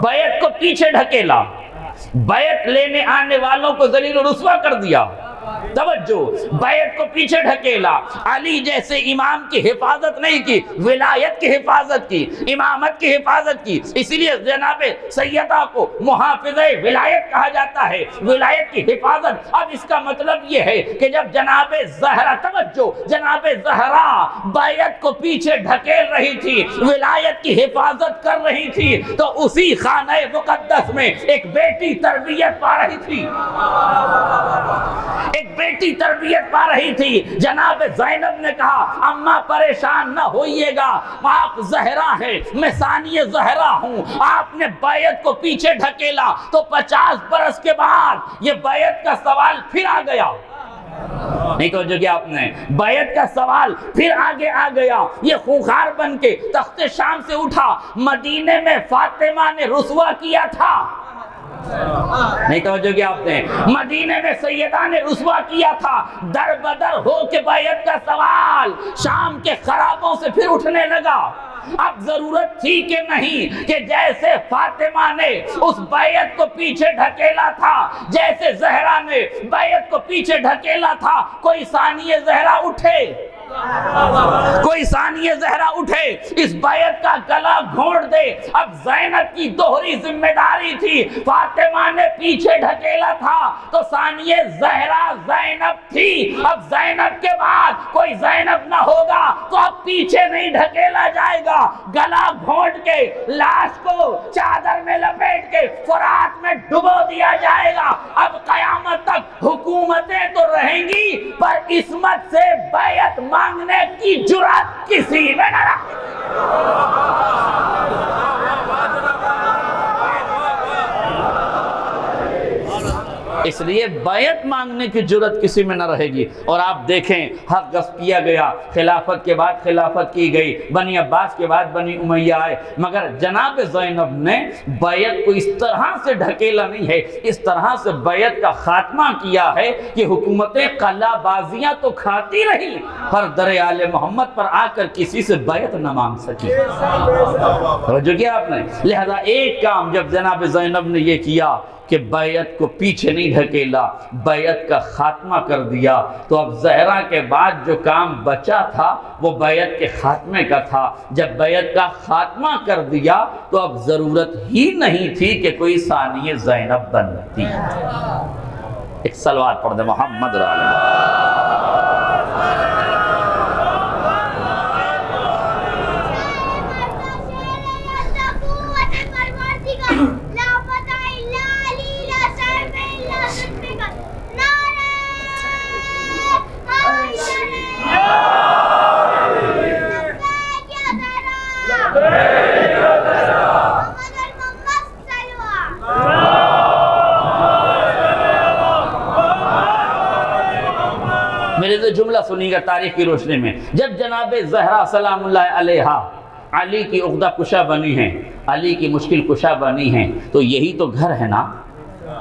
بیعت کو پیچھے ڈھکیلا، بیعت لینے آنے والوں کو ذلیل و رسوا کر دیا۔ توجہ، بیعت کو پیچھے ڈھکیلا، علی جیسے امام کی حفاظت نہیں کی، ولایت کی حفاظت کی، امامت کی حفاظت کی۔ اسی لیے جناب سیدہ کو محافظہ ولایت کہا جاتا ہے، ولایت کی حفاظت۔ اب اس کا مطلب یہ ہے کہ جب جناب زہرا، توجہ، جناب زہرا بیعت کو پیچھے ڈھکیل رہی تھی، ولایت کی حفاظت کر رہی تھی، تو اسی خانہ مقدس میں ایک بیٹی تربیت پا رہی تھی، ایک بیٹی تربیت پا رہی تھی۔ جناب زینب نے کہا اماں پریشان نہ ہوئیے گا، آپ زہرا ہے، میں ثانی زہرا ہوں۔ آپ نے بیعت کو پیچھے ڈھکیلا تو 50 برس کے بعد یہ بیعت کا سوال پھر آ گیا۔ نہیں توجہ کیا آپ نے؟ بیعت کا سوال پھر آگے آ گیا۔ یہ خوخار بن کے تخت شام سے اٹھا، مدینے میں فاطمہ نے رسوا کیا تھا۔ نہیں توجہ کیا آپ نے؟ مدینے میں سیدہ نے رسوا کیا تھا۔ در بدر ہو کے بیعت کا سوال شام کے خرابوں سے پھر اٹھنے لگا۔ اب ضرورت تھی کہ نہیں کہ جیسے فاطمہ نے اس بیعت کو پیچھے ڈھکیلا تھا، جیسے زہرا نے بیعت کو پیچھے ڈھکیلا تھا، کوئی ثانی زہرا اٹھے، کوئی ثانی زہرا اٹھے، اس بیعت کا گلا گھونٹ دے۔ اب زینب کی دوہری ذمہ داری تھی، فاطمہ نے پیچھے ڈھکیلا تھا تو ثانی زہرا زینب تھی۔ اب زینب کے بعد کوئی زینب نہ ہوگا تو اب پیچھے نہیں ڈھکیلا جائے گا، گلا گھونٹ کے لاش کو چادر میں لپیٹ کے فرات میں ڈبو دیا جائے گا۔ اب قیامت تک حکومتیں تو رہیں گی پر عصمت سے بیعت مانگنے کی جرات کسی میں نہ رہے۔ اس لیے بیعت مانگنے کی جرات کسی میں نہ رہے گی۔ اور آپ دیکھیں حق غصب کیا گیا، خلافت کے بعد خلافت کی گئی، بنی عباس کے بعد بنی امیہ آئے، مگر جناب زینب نے بیعت کو اس طرح سے ڈھکیلا نہیں ہے، اس طرح سے بیعت کا خاتمہ کیا ہے کہ حکومتیں قلعہ بازیاں تو کھاتی رہی پر در آل محمد پر آ کر کسی سے بیعت نہ مانگ سکی۔ توجہ کیا آپ نے؟ لہذا ایک کام جب جناب زینب نے یہ کیا کہ بیعت کو پیچھے نہیں ڈھکیلا، بیعت کا خاتمہ کر دیا، تو اب زہرا کے بعد جو کام بچا تھا وہ بیعت کے خاتمے کا تھا۔ جب بیعت کا خاتمہ کر دیا تو اب ضرورت ہی نہیں تھی کہ کوئی ثانی زینب بنتی۔ ایک صلوات پڑھ دے محمد رسول اللہ۔ میرے سے جملہ سنی گا تاریخ کی روشنی میں، جب جناب زہرا سلام اللہ علیہا علی کی عقدہ کشا بنی ہیں، علی کی مشکل کشا بنی ہیں، تو یہی تو گھر ہے نا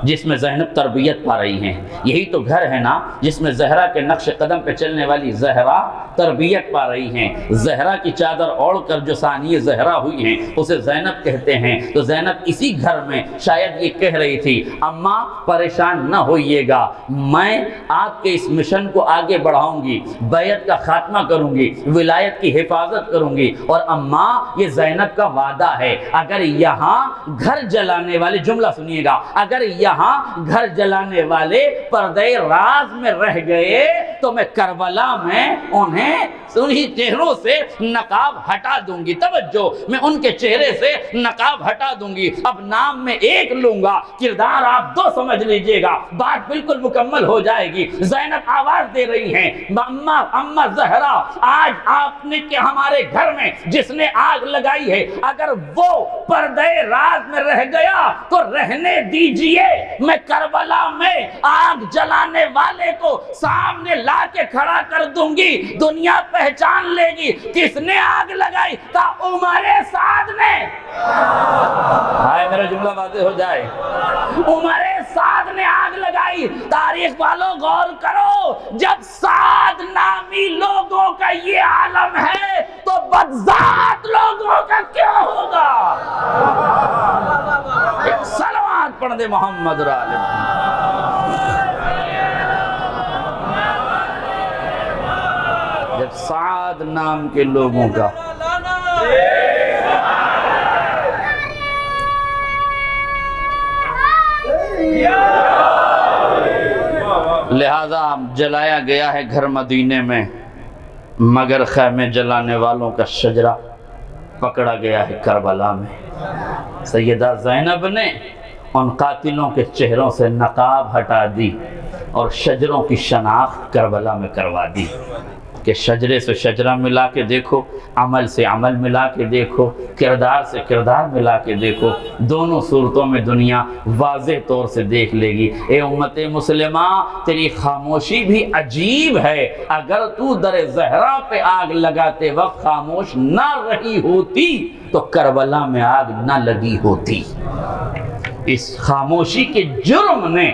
جس میں زینب تربیت پا رہی ہیں، یہی تو گھر ہے نا جس میں زہرا کے نقش قدم پہ چلنے والی زہرا تربیت پا رہی ہیں۔ زہرا کی چادر اوڑھ کر جو ثانی زہرا ہوئی ہیں اسے زینب کہتے ہیں، تو زینب اسی گھر میں شاید یہ کہہ رہی تھی اماں پریشان نہ ہوئیے گا، میں آپ کے اس مشن کو آگے بڑھاؤں گی، بیعت کا خاتمہ کروں گی، ولایت کی حفاظت کروں گی، اور اماں یہ زینب کا وعدہ ہے، اگر یہاں گھر جلانے والے، جملہ سنیے گا، اگر یہاں گھر جلانے والے پردے راز میں رہ گئے تو میں کربلا میں انہی چہروں سے نقاب ہٹا دوں گی. توجہ، میں ان کے چہرے سے نقاب ہٹا دوں گی. اب نام میں ایک لوں گا، کردار آپ دو سمجھ لیجئے گا، بات بالکل مکمل ہو جائے گی. زینب آواز دے رہی ہیں، اما زہرا، آج آپ نے کہ ہمارے گھر میں جس نے آگ لگائی ہے اگر وہ پردے راز میں رہ گیا تو رہنے دیجئے، میں کربلا میں آگ جلانے والے کو سامنے لا کے کھڑا کر دوں گی. دنیا پہچان لے گی کس نے آگ لگائی، کہا عمر سعد نے. ہائے میرا جملہ واضح ہو جائے. عمر سعد نے آگ لگائی. تاریخ والوں غور کرو، جب سعد نامی لوگوں کا یہ عالم ہے تو بدذات لوگوں کا کیا ہوگا؟ ایک صلوات پڑھ دے محمد رالے. جب سعد نام کے لوگوں کا لہذا جلایا گیا ہے گھر مدینے میں، مگر خیمے جلانے والوں کا شجرہ پکڑا گیا ہے کربلا میں. سیدہ زینب نے ان قاتلوں کے چہروں سے نقاب ہٹا دی اور شجروں کی شناخت کربلا میں کروا دی کہ شجرے سے شجرہ ملا کے دیکھو، عمل سے عمل ملا کے دیکھو، کردار سے کردار ملا کے دیکھو، دونوں صورتوں میں دنیا واضح طور سے دیکھ لے گی. اے امت مسلمہ، تیری خاموشی بھی عجیب ہے. اگر تو در زہرا پہ آگ لگاتے وقت خاموش نہ رہی ہوتی تو کربلا میں آگ نہ لگی ہوتی. اس خاموشی کے جرم نے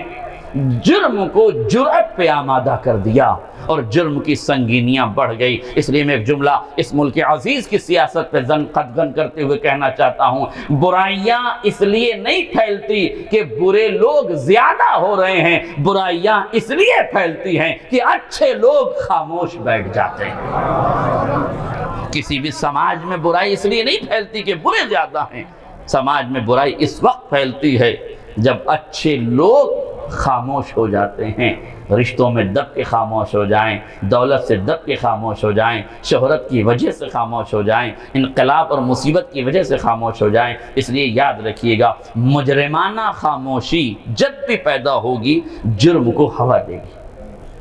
جرم کو جرأت پہ آمادہ کر دیا اور جرم کی سنگینیاں بڑھ گئی. اس لیے میں ایک جملہ اس ملک عزیز کی سیاست پہ قدغن کرتے ہوئے کہنا چاہتا ہوں، برائیاں اس لیے نہیں پھیلتی کہ برے لوگ زیادہ ہو رہے ہیں، برائیاں اس لیے پھیلتی ہیں کہ اچھے لوگ خاموش بیٹھ جاتے ہیں. کسی بھی سماج میں برائی اس لیے نہیں پھیلتی کہ برے زیادہ ہیں، سماج میں برائی اس وقت پھیلتی ہے جب اچھے لوگ خاموش ہو جاتے ہیں، رشتوں میں دب کے خاموش ہو جائیں، دولت سے دب کے خاموش ہو جائیں، شہرت کی وجہ سے خاموش ہو جائیں، انقلاب اور مصیبت کی وجہ سے خاموش ہو جائیں. اس لیے یاد رکھیے گا، مجرمانہ خاموشی جب بھی پیدا ہوگی جرم کو ہوا دے گی،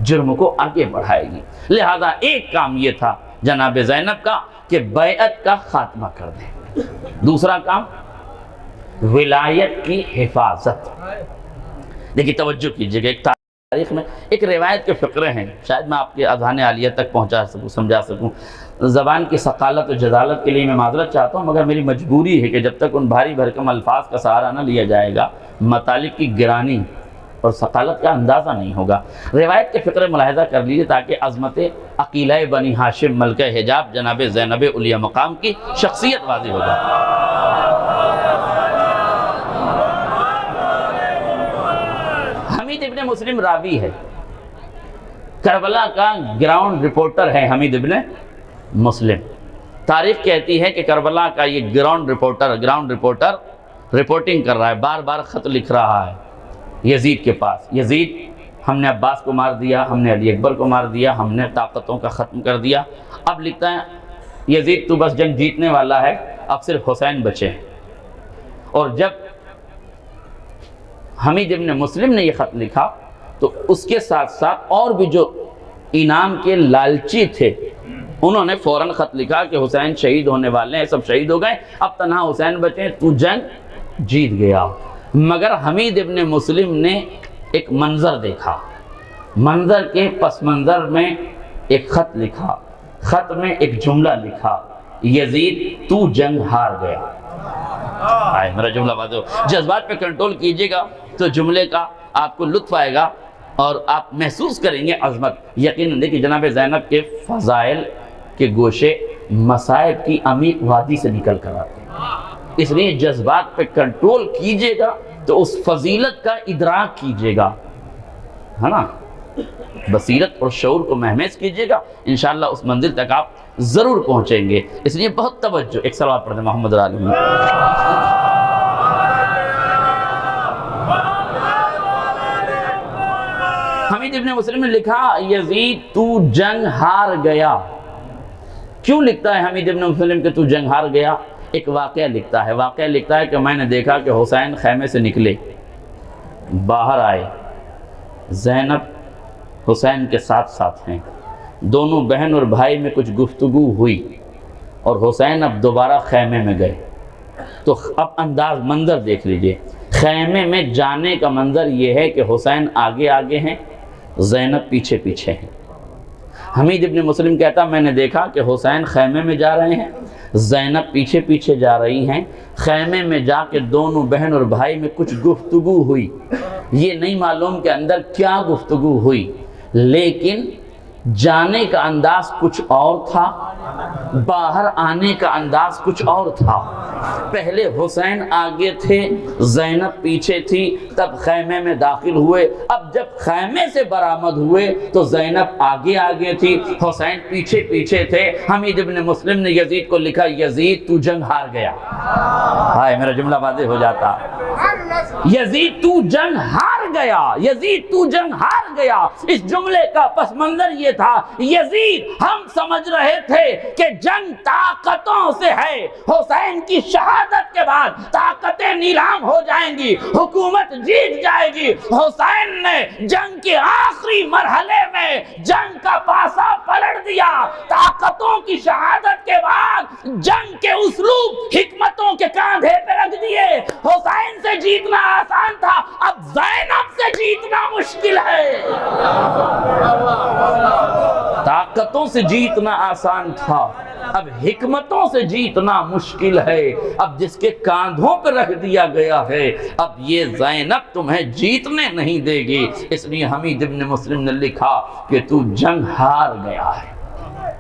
جرم کو آگے بڑھائے گی. لہذا ایک کام یہ تھا جناب زینب کا کہ بیعت کا خاتمہ کر دیں. دوسرا کام ولایت کی حفاظت. دیکھیے توجہ کیجئے گا، ایک تاریخ میں ایک روایت کے فقرے ہیں، شاید میں آپ کے اذہان عالیہ تک پہنچا سکوں، سمجھا سکوں. زبان کی ثقالت و جزالت کے لیے میں معذرت چاہتا ہوں، مگر میری مجبوری ہے کہ جب تک ان بھاری بھرکم الفاظ کا سہارا نہ لیا جائے گا مطالب کی گرانی اور ثقالت کا اندازہ نہیں ہوگا. روایت کے فقرے ملاحظہ کر لیجیے تاکہ عظمت عقیلہ بنی ہاشم ملکہ حجاب جناب زینب علیہ مقام کی شخصیت واضح ہو جائے. حمید ابن مسلم راوی ہے، کربلا کا گراؤنڈ رپورٹر ہے حمید ابن مسلم. تاریخ کہتی ہے کہ کربلا کا یہ گراؤنڈ رپورٹر رپورٹنگ کر رہا ہے، بار بار خط لکھ رہا ہے یزید کے پاس. یزید، ہم نے عباس کو مار دیا، ہم نے علی اکبر کو مار دیا، ہم نے طاقتوں کا ختم کر دیا. اب لکھتا ہے یزید تو بس جنگ جیتنے والا ہے، اب صرف حسین بچے ہیں. اور جب حمید ابن مسلم نے یہ خط لکھا تو اس کے ساتھ ساتھ اور بھی جو انعام کے لالچی تھے انہوں نے فوراً خط لکھا کہ حسین شہید ہونے والے ہیں، سب شہید ہو گئے، اب تنہا حسین بچے ہیں، تو جنگ جیت گیا. مگر حمید ابن مسلم نے ایک منظر دیکھا، منظر کے پس منظر میں ایک خط لکھا، خط میں ایک جملہ لکھا، یزید تو جنگ ہار گیا. میرا جملہ واضح ہو. جذبات پہ کنٹرول کیجئے گا تو جملے کا آپ کو لطف آئے گا اور آپ محسوس کریں گے عظمت. یقیناً دیکھیں جناب زینب کے فضائل کے گوشے مصائب کی عمیق وادی سے نکل کر آتے ہیں. اس لیے جذبات پہ کنٹرول کیجئے گا تو اس فضیلت کا ادراک کیجئے گا، ہے نا، بصیرت اور شعور کو مہمیز کیجئے گا، انشاءاللہ اس منزل تک آپ ضرور پہنچیں گے. اس لیے بہت توجہ. ایک صلوات پڑھتے محمد علیہ. حمید ابن مسلم نے لکھا یزید تو جنگ ہار گیا. کیوں لکھتا ہے حمید ابن مسلم کہ تو جنگ ہار گیا؟ ایک واقعہ لکھتا ہے کہ میں نے دیکھا کہ حسین خیمے سے نکلے، باہر آئے، زینب حسین کے ساتھ ساتھ ہیں، دونوں بہن اور بھائی میں کچھ گفتگو ہوئی اور حسین اب دوبارہ خیمے میں گئے. تو اب انداز منظر دیکھ لیجئے، خیمے میں جانے کا منظر یہ ہے کہ حسین آگے آگے ہیں، زینب پیچھے پیچھے ہیں. حمید ابن مسلم کہتا میں نے دیکھا کہ حسین خیمے میں جا رہے ہیں، زینب پیچھے پیچھے جا رہی ہیں. خیمے میں جا کے دونوں بہن اور بھائی میں کچھ گفتگو ہوئی، یہ نہیں معلوم کہ اندر کیا گفتگو ہوئی، لیکن جانے کا انداز کچھ اور تھا، باہر آنے کا انداز کچھ اور تھا. پہلے حسین آگے تھے، زینب پیچھے تھی، تب خیمے میں داخل ہوئے. اب جب خیمے سے برآمد ہوئے تو زینب آگے آگے تھی، حسین پیچھے پیچھے تھے. حمید ابن مسلم نے یزید کو لکھا یزید تو جنگ ہار گیا. ہائے میرا جملہ واضح ہو جاتا، یزید تو جنگ ہار گیا، یزید تو جنگ ہار گیا. اس جملے کا پس منظر یہ تھا یزید ہم سمجھ رہے تھے کہ جنگ طاقتوں سے ہے، حسین کی شہادت کے بعد طاقتیں نیلام ہو جائیں گی، حکومت جیت جائے گی. حسین نے جنگ کے آخری مرحلے میں جنگ کا پاسا پلٹ دیا. طاقتوں کی شہادت کے بعد جنگ کے اسلوب حکمتوں کے کاندھے پہ رکھ دیے. حسین سے جیتنا آسان تھا، اب زینب سے جیتنا مشکل ہے. طاقتوں سے جیتنا آسان تھا، اب حکمتوں سے جیتنا مشکل ہے. اب جس کے کاندھوں پہ رکھ دیا گیا ہے، اب یہ زینب تمہیں جیتنے نہیں دے گی. اس لیے حمید ابن مسلم نے لکھا کہ تو جنگ ہار گیا ہے.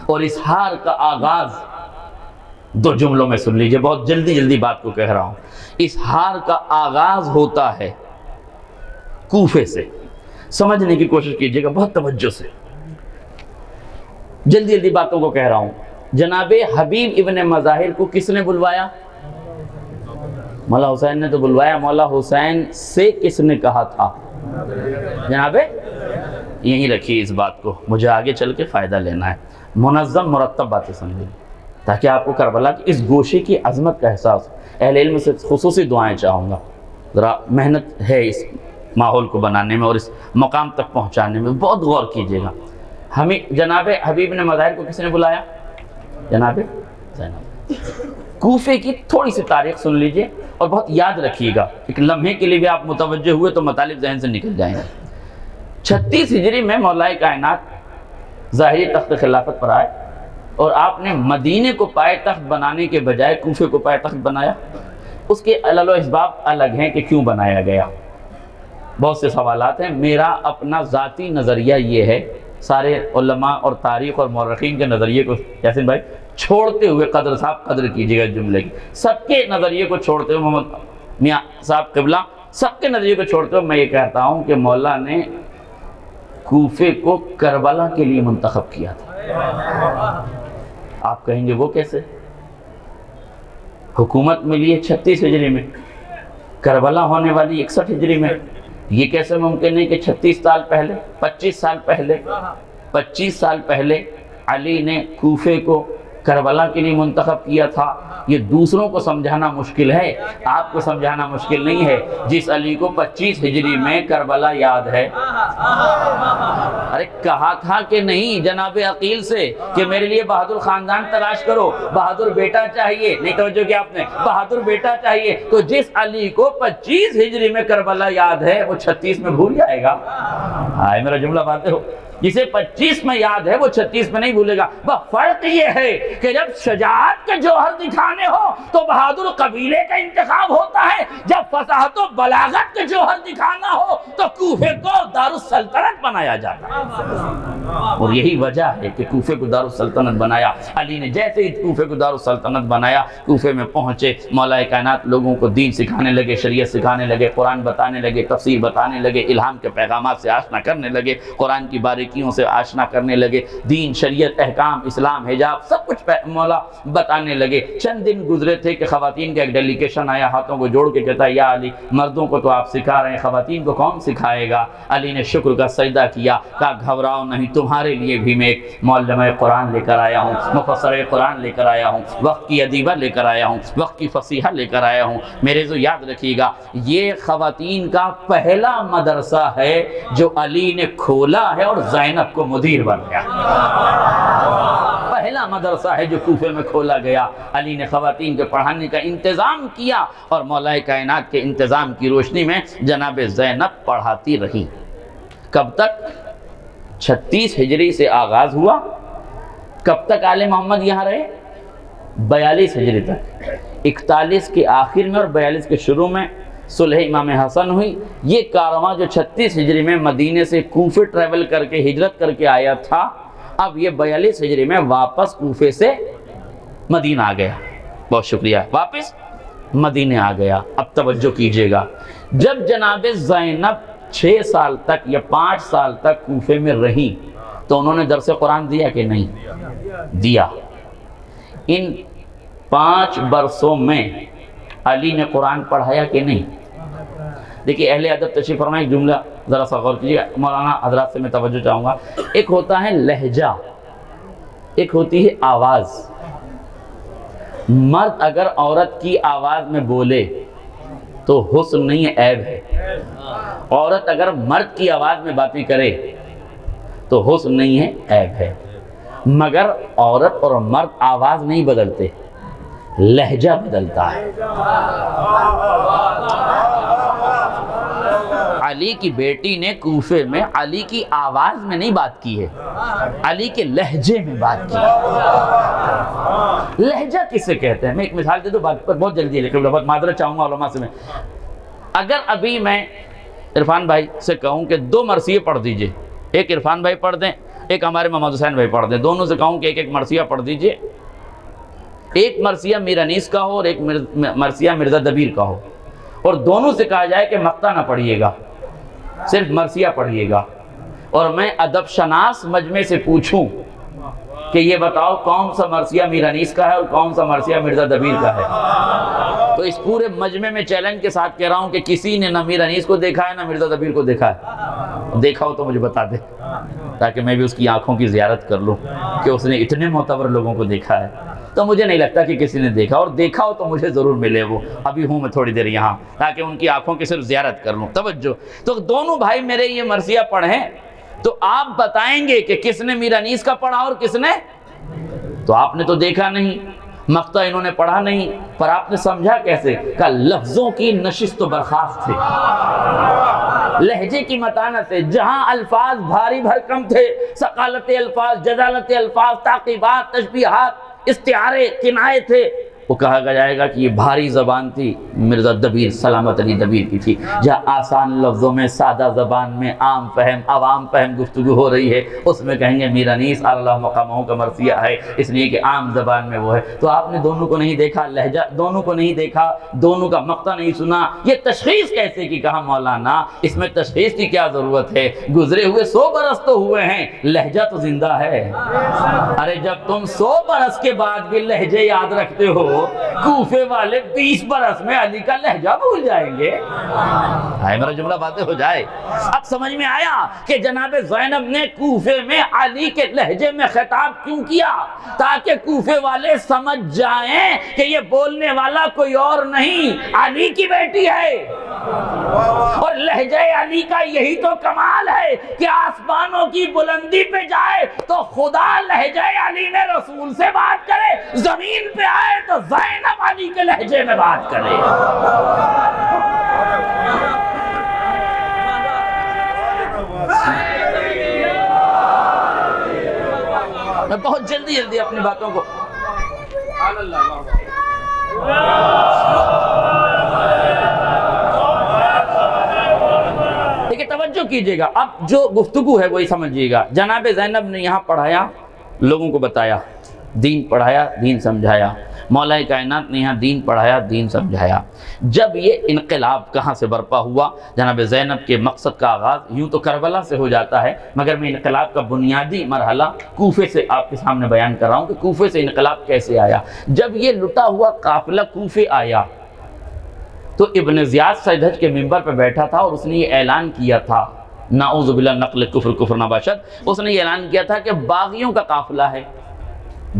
اور اس ہار کا آغاز دو جملوں میں سن لیجئے، بہت جلدی بات کو کہہ رہا ہوں. اس ہار کا آغاز ہوتا ہے کوفے سے. سمجھنے کی کوشش کیجئے گا بہت توجہ سے، جلدی باتوں کو کہہ رہا ہوں. جناب حبیب ابن مظاہر کو کس نے بلوایا؟ مولا حسین نے تو بلوایا. مولا حسین سے کس نے کہا تھا؟ جناب یہیں رکھیے اس بات کو، مجھے آگے چل کے فائدہ لینا ہے. منظم مرتب باتیں سمجھیں تاکہ آپ کو کربلا کی اس گوشے کی عظمت کا احساس ہو. اہل علم سے خصوصی دعائیں چاہوں گا، ذرا محنت ہے اس ماحول کو بنانے میں اور اس مقام تک پہنچانے میں، بہت غور کیجئے گا. ہمیں جناب حبیب نے مظاہر کو کس نے بلایا؟ جناب زینب. کوفے کی تھوڑی سی تاریخ سن لیجئے اور بہت یاد رکھیے گا، ایک لمحے کے لیے بھی آپ متوجہ ہوئے تو مطالب ذہن سے نکل جائیں گے. 36 ہجری میں مولا کائنات ظاہری تخت خلافت پر آئے اور آپ نے مدینے کو پائے تخت بنانے کے بجائے کوفے کو پائے تخت بنایا. اس کے علل و اسباب الگ ہیں کہ کیوں بنایا گیا، بہت سے سوالات ہیں. میرا اپنا ذاتی نظریہ یہ ہے، سارے علماء اور تاریخ اور مورخین کے نظریے کو یاسین بھائی چھوڑتے ہوئے، قدر صاحب قدر کیجیے گا جملے کی، سب کے نظریے کو چھوڑتے ہوئے، محمد میاں صاحب قبلہ سب کے نظریے کو چھوڑتے ہوئے میں یہ کہتا ہوں کہ مولا نے کوفے کو کربلا کے لیے منتخب کیا تھا. آپ کہیں گے وہ کیسے؟ حکومت ملی ہے 36 ہجری میں، کربلا ہونے والی 61 ہجری میں. یہ کیسے ممکن ہے کہ 25 سال پہلے علی نے کوفے کو کربلا کے لیے منتخب کیا تھا؟ یہ دوسروں کو سمجھانا مشکل ہے، آپ کو سمجھانا مشکل نہیں ہے. جس علی کو 25 ہجری میں کربلا یاد ہے، ارے کہا تھا کہ نہیں جناب عقیل سے کہ میرے لیے بہادر خاندان تلاش کرو، بہادر بیٹا چاہیے. نہیں توجہ کیا آپ نے؟ بہادر بیٹا چاہیے. تو جس علی کو 25 ہجری میں کربلا یاد ہے وہ 36 میں بھول جائے گا؟ ہائے میرا جملہ باتیں ہو. جسے 25 میں یاد ہے وہ 36 میں نہیں بھولے گا. بس فرق یہ ہے کہ جب شجاعت کے جوہر دکھانے ہو تو بہادر قبیلے کا انتخاب ہوتا ہے، جب فصاحت و بلاغت کے جوہر دکھانا ہو تو کوفے کو دارالسلطنت بنایا جاتا ہے. اور یہی وجہ ہے کہ کوفے کو دارالسلطنت بنایا. علی نے جیسے ہی کوفے کو دارالسلطنت بنایا، کوفے میں پہنچے، مولا کائنات لوگوں کو دین سکھانے لگے، شریعت سکھانے لگے، قرآن بتانے لگے، تفسیر بتانے لگے، الہام کے پیغامات سے آشنا کرنے لگے، قرآن کی باریکیوں سے آشنا کرنے لگے، دین، شریعت، احکام، اسلام، حجاب سب کچھ مولا بتانے لگے. چند دن گزرے تھے کہ خواتین کا ایک ڈیلیگیشن آیا، ہاتھوں کو جوڑ کے کہتا ہے یا یا علی، مردوں کو تو آپ سکھا رہے ہیں، خواتین کو کون سکھائے گا؟ علی نے شکر کا سجدہ کیا، کہا گھبراؤ نہیں، تمہارے لیے بھی میں ایک معلمہ قرآن لے کر آیا ہوں، مفسر قرآن لے کر آیا ہوں، وقت کی ادیبہ لے کر آیا ہوں، وقت کی فصیحہ لے کر آیا ہوں۔ میرے جو یاد رکھیے گا، یہ خواتین کا پہلا مدرسہ ہے جو علی نے کھولا ہے اور زینب کو مدیر بن گیا۔ پہلا مدرسہ ہے جو کوفے میں کھولا گیا، علی نے خواتین کے پڑھانے کا انتظام کیا، اور مولا کائنات کے انتظام کی روشنی میں جناب زینب پڑھاتی رہی۔ کب تک؟ 36 ہجری سے آغاز ہوا، کب تک آل محمد یہاں رہے؟ 42 ہجری تک۔ 41 کے آخر میں اور 42 کے شروع میں صلح امام حسن ہوئی۔ یہ کارواں جو 36 ہجری میں مدینے سے کوفے ٹریول کر کے ہجرت کر کے آیا تھا، اب یہ 42 ہجری میں واپس کوفے سے مدینہ آ گیا۔ بہت شکریہ، واپس مدینے آ گیا۔ اب توجہ کیجئے گا، جب جناب زینب 6 سال تک یا 5 سال تک کوفے میں رہی تو انہوں نے درس قرآن دیا کہ نہیں دیا؟ ان 5 برسوں میں علی نے قرآن پڑھایا کہ نہیں؟ دیکھیے اہل ادب تشریف فرمائیں، ایک جملہ ذرا سا غور کیجیے، مولانا حضرات سے میں توجہ چاہوں گا۔ ایک ہوتا ہے لہجہ، ایک ہوتی ہے آواز۔ مرد اگر عورت کی آواز میں بولے تو حسن نہیں ہے، عیب ہے۔ عورت اگر مرد کی آواز میں باتیں کرے تو حسن نہیں ہے، عیب ہے۔ مگر عورت اور مرد آواز نہیں بدلتے، لہجہ بدلتا ہے۔ علی کی بیٹی نے کوفے میں علی کی آواز میں نہیں بات کی ہے، علی کے لہجے میں بات کی۔ لہجہ کسے کہتے ہیں؟ میں ایک مثال دے دوں، بات پر بہت جلدی ہے لیکن بہت معذرت چاہوں گا علماء سے میں۔ اگر ابھی میں عرفان بھائی سے کہوں کہ 2 مرثیے پڑھ دیجئے، ایک عرفان بھائی پڑھ دیں، ایک ہمارے محمد حسین بھائی پڑھ دیں، دونوں سے کہوں کہ ایک ایک مرثیہ پڑھ دیجئے، ایک مرثیہ میر انیس کا ہو اور ایک مرثیہ مرزا دبیر کا ہو، اور دونوں سے کہا جائے کہ مقطع نہ پڑھیے گا، صرف مرثیہ پڑھیے گا، اور میں ادب شناس مجمع سے پوچھوں کہ یہ بتاؤ کون سا مرثیہ میر انیس کا ہے اور کون سا مرثیہ مرزا دبیر کا ہے، تو اس پورے مجمع میں چیلنج کے ساتھ کہہ رہا ہوں کہ کسی نے نہ میر انیس کو دیکھا ہے نہ مرزا دبیر کو دیکھا ہے، دیکھا ہو تو مجھے بتا دے تاکہ میں بھی اس کی آنکھوں کی زیارت کر لوں کہ اس نے اتنے معتبر لوگوں کو دیکھا ہے۔ تو مجھے نہیں لگتا کہ کسی نے دیکھا، اور دیکھا ہو تو مجھے ضرور ملے، وہ ابھی ہوں میں تھوڑی دیر یہاں تاکہ ان کی آنکھوں کی صرف زیارت کر لوں۔ توجہ، تو دونوں بھائی میرے یہ مرثیہ پڑھیں تو آپ بتائیں گے کہ کس نے میر انیس کا پڑھا اور کس نے؟ تو آپ نے تو دیکھا نہیں، مقطع انہوں نے پڑھا نہیں، پر آپ نے سمجھا کیسے؟ کہ لفظوں کی نشست و برخاست تھے، لہجے کی متانت ہے، جہاں الفاظ بھاری بھرکم تھے، ثقالت الفاظ، جزالت الفاظ، تعقیبات، تشبیہات، استعارے، کنایے تھے، وہ کہا جائے گا کہ یہ بھاری زبان تھی مرزا دبیر، سلامت علی دبیر کی تھی۔ جہاں آسان لفظوں میں، سادہ زبان میں، عام فہم، عوام فہم گفتگو ہو رہی ہے، اس میں کہیں گے میر انیس اللہ مقامہ کا مرثیہ ہے، اس لیے کہ عام زبان میں وہ ہے۔ تو آپ نے دونوں کو نہیں دیکھا، لہجہ دونوں کو نہیں دیکھا، دونوں کا مقطع نہیں سنا، یہ تشخیص کیسے کی؟ کہا مولانا اس میں تشخیص کی کیا ضرورت ہے، گزرے ہوئے 100 برس تو ہوئے ہیں، لہجہ تو زندہ ہے۔ ارے جب تم 100 برس کے بعد بھی لہجے یاد رکھتے ہو، کوفے والے 20 برس میں علی کا لہجہ بھول جائیں گے؟ میرا جملہ باتیں ہو جائے۔ اب سمجھ میں آیا کہ جناب زینب نے کوفے میں علی کے لہجے میں خطاب کیوں کیا؟ تاکہ کوفے والے سمجھ جائیں کہ یہ بولنے والا کوئی اور نہیں، علی کی بیٹی ہے۔ اور لہجہ علی کا یہی تو کمال ہے کہ آسمانوں کی بلندی پہ جائے تو خدا لہجہ علی میں رسول سے بات کرے، زمین پہ آئے تو زینب علی کے لہجے میں بات کرے۔ میں بہت جلدی اپنی باتوں کو دیکھیں، توجہ کیجئے گا، اب جو گفتگو ہے وہی سمجھیے گا۔ جناب زینب نے یہاں پڑھایا، لوگوں کو بتایا، دین پڑھایا، دین سمجھایا، مولا کائنات نے یہاں دین پڑھایا، دین سمجھایا۔ جب یہ انقلاب کہاں سے برپا ہوا؟ جناب زینب کے مقصد کا آغاز یوں تو کربلا سے ہو جاتا ہے، مگر میں انقلاب کا بنیادی مرحلہ کوفے سے آپ کے سامنے بیان کر رہا ہوں کہ کوفے سے انقلاب کیسے آیا۔ جب یہ لٹا ہوا قافلہ کوفے آیا تو ابن زیاد سید حج کے ممبر پہ بیٹھا تھا اور اس نے یہ اعلان کیا تھا، نعوذ باللہ نقل کفر کفر نباشد، اس نے یہ اعلان کیا تھا کہ باغیوں کا قافلہ ہے،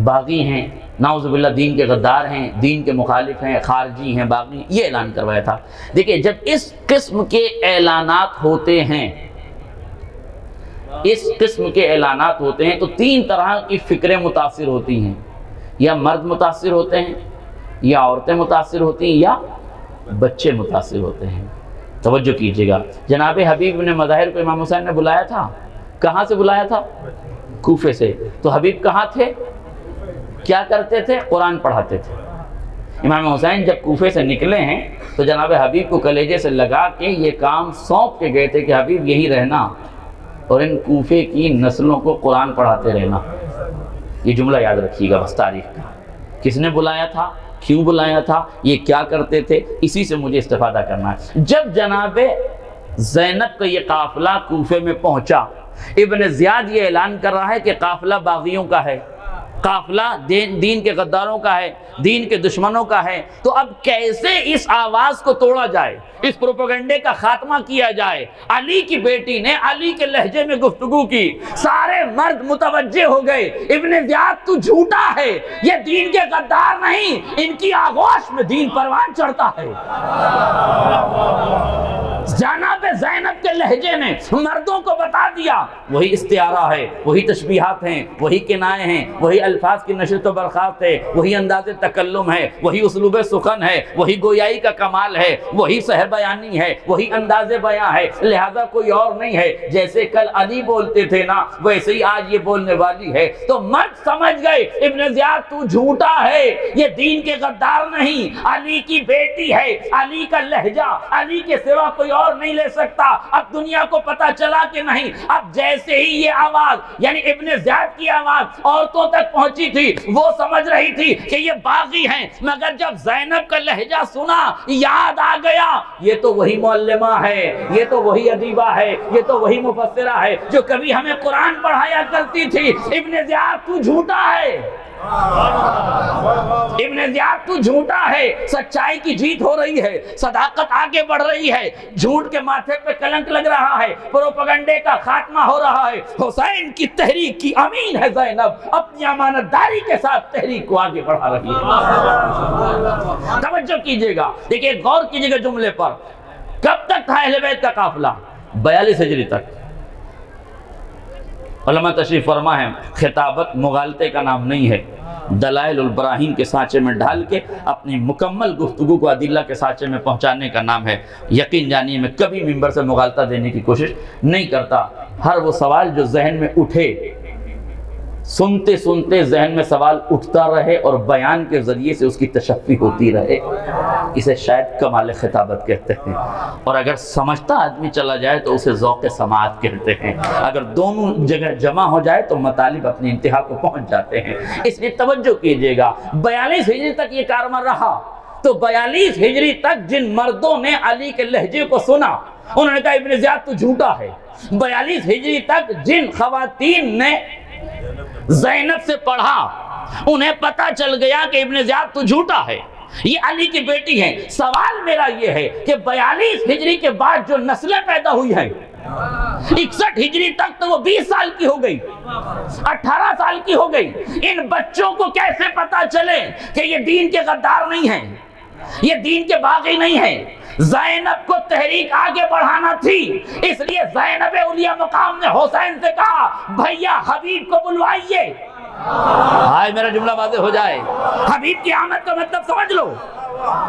باغی ہیں، نعوذ باللہ دین کے غدار ہیں، دین کے مخالف ہیں، خارجی ہیں، باغی، یہ اعلان کروایا تھا۔ دیکھیں جب اس قسم کے اعلانات ہوتے ہیں، اس قسم کے اعلانات ہوتے ہیں تو تین طرح کی فکریں متاثر ہوتی ہیں، یا مرد متاثر ہوتے ہیں، یا عورتیں متاثر ہوتی ہیں، یا بچے متاثر ہوتے ہیں۔ توجہ کیجئے گا، جناب حبیب نے مظاہر کو امام حسین نے بلایا تھا، کہاں سے بلایا تھا؟ کوفے سے۔ تو حبیب کہاں تھے؟ کیا کرتے تھے؟ قرآن پڑھاتے تھے۔ امام حسین جب کوفے سے نکلے ہیں تو جناب حبیب کو کلیجے سے لگا کے یہ کام سونپ کے گئے تھے کہ حبیب یہی رہنا اور ان کوفے کی نسلوں کو قرآن پڑھاتے رہنا۔ یہ جملہ یاد رکھیے گا بس تاریخ کا، کس نے بلایا تھا، کیوں بلایا تھا، یہ کیا کرتے تھے، اسی سے مجھے استفادہ کرنا ہے۔ جب جناب زینب کا یہ قافلہ کوفے میں پہنچا، ابن زیاد یہ اعلان کر رہا ہے کہ قافلہ باغیوں کا ہے، قافلہ دین کے غداروں کا ہے، دین کے دشمنوں کا ہے، تو اب کیسے اس آواز کو توڑا جائے، اس پروپیگنڈے کا خاتمہ کیا جائے۔ علی کی بیٹی نے علی کے لہجے میں گفتگو کی، سارے مرد متوجہ ہو گئے، ابن زیاد تو جھوٹا ہے، یہ دین کے غدار نہیں، ان کی آغوش میں دین پروان چڑھتا ہے۔ جناب زینب کے لہجے نے مردوں کو بتا دیا، وہی استعارہ ہے، وہی تشبیہات ہیں، وہی کنائے ہیں، وہی الفاظ کی نشست و برخاست ہے، وہی انداز تکلم ہے، وہی اسلوب سخن ہے، وہی گویائی کا کمال ہے، وہی سحر بیانی ہے، وہی انداز بیان ہے، لہذا کوئی اور نہیں ہے۔ جیسے کل علی بولتے تھے نا ویسے ہی آج یہ بولنے والی ہے۔ تو مرد سمجھ گئے ابن زیاد تو جھوٹا ہے، یہ دین کے غدار نہیں، علی کی بیٹی ہے، علی کا لہجہ علی کے سوا کوئی اور نہیں لے سکتا۔ اب دنیا کو پتا چلا کہ نہیں، اب جیسے ہی یہ آواز یعنی ابن زیاد کی آواز عورتوں تک پہنچی تھی، وہ سمجھ رہی تھی کہ یہ باغی ہیں، مگر جب زینب کا لہجہ سنا یاد آ گیا، یہ تو وہی معلمہ ہے، یہ تو وہی ادیبہ ہے، یہ تو وہی مفسرہ ہے جو کبھی ہمیں قرآن پڑھایا کرتی تھی۔ ابن زیاد تو جھوٹا ہے، ابن زیاد تو جھوٹا ہے، سچائی کی جیت ہو رہی ہے، صداقت آگے بڑھ رہی ہے، جھوٹ کے ماتھے پہ کلنک لگ رہا ہے، پروپیگنڈے کا خاتمہ ہو رہا ہے۔ حسین کی تحریک کی امین ہے زینب، اپنی امانت داری کے ساتھ تحریک کو آگے بڑھا رہی ہے۔ توجہ کیجئے گا، دیکھیں غور کیجئے گا جملے پر، کب تک تھا اہل بیت کا قافلہ؟ 42 ہجری تک۔ علماء تشریف فرما ہے، خطابت مغالطے کا نام نہیں ہے، دلائل البراہین کے سانچے میں ڈھال کے اپنی مکمل گفتگو کو ادلہ کے سانچے میں پہنچانے کا نام ہے۔ یقین جانیے میں کبھی ممبر سے مغالطہ دینے کی کوشش نہیں کرتا، ہر وہ سوال جو ذہن میں اٹھے، سنتے سنتے ذہن میں سوال اٹھتا رہے اور بیان کے ذریعے سے اس کی تشفی ہوتی رہے، اسے شاید کمال خطابت کہتے ہیں۔ اور اگر سمجھتا آدمی چلا جائے تو اسے ذوق سماعت کہتے ہیں۔ اگر دونوں جگہ جمع ہو جائے تو مطالب اپنی انتہا کو پہنچ جاتے ہیں۔ اس لیے توجہ کیجئے گا، 42 ہجری تک یہ کارواں رہا، تو 42 ہجری تک جن مردوں نے علی کے لہجے کو سنا انہوں نے کہا ابن زیاد تو جھوٹا ہے۔ 42 ہجری تک جن خواتین نے زینب سے پڑھا انہیں پتا چل گیا کہ ابن زیاد تو جھوٹا ہے، یہ علی کی بیٹی ہے۔ سوال میرا یہ ہے کہ 42 ہجری کے بعد جو نسلیں پیدا ہوئی ہیں، 61 ہجری تک تو وہ 20 سال کی ہو گئی، 18 سال کی ہو گئی، ان بچوں کو کیسے پتا چلے کہ یہ دین کے غدار نہیں ہیں، یہ دین کے باغی نہیں ہیں؟ زینب کو تحریک آگے بڑھانا تھی، اس لیے زینب اولیاء مقام نے حسین سے کہا بھیا حبیب کو بلوائیے۔ آئے میرا جملہ واضح ہو جائے، حبیب کی آمد کا مطلب سمجھ لو۔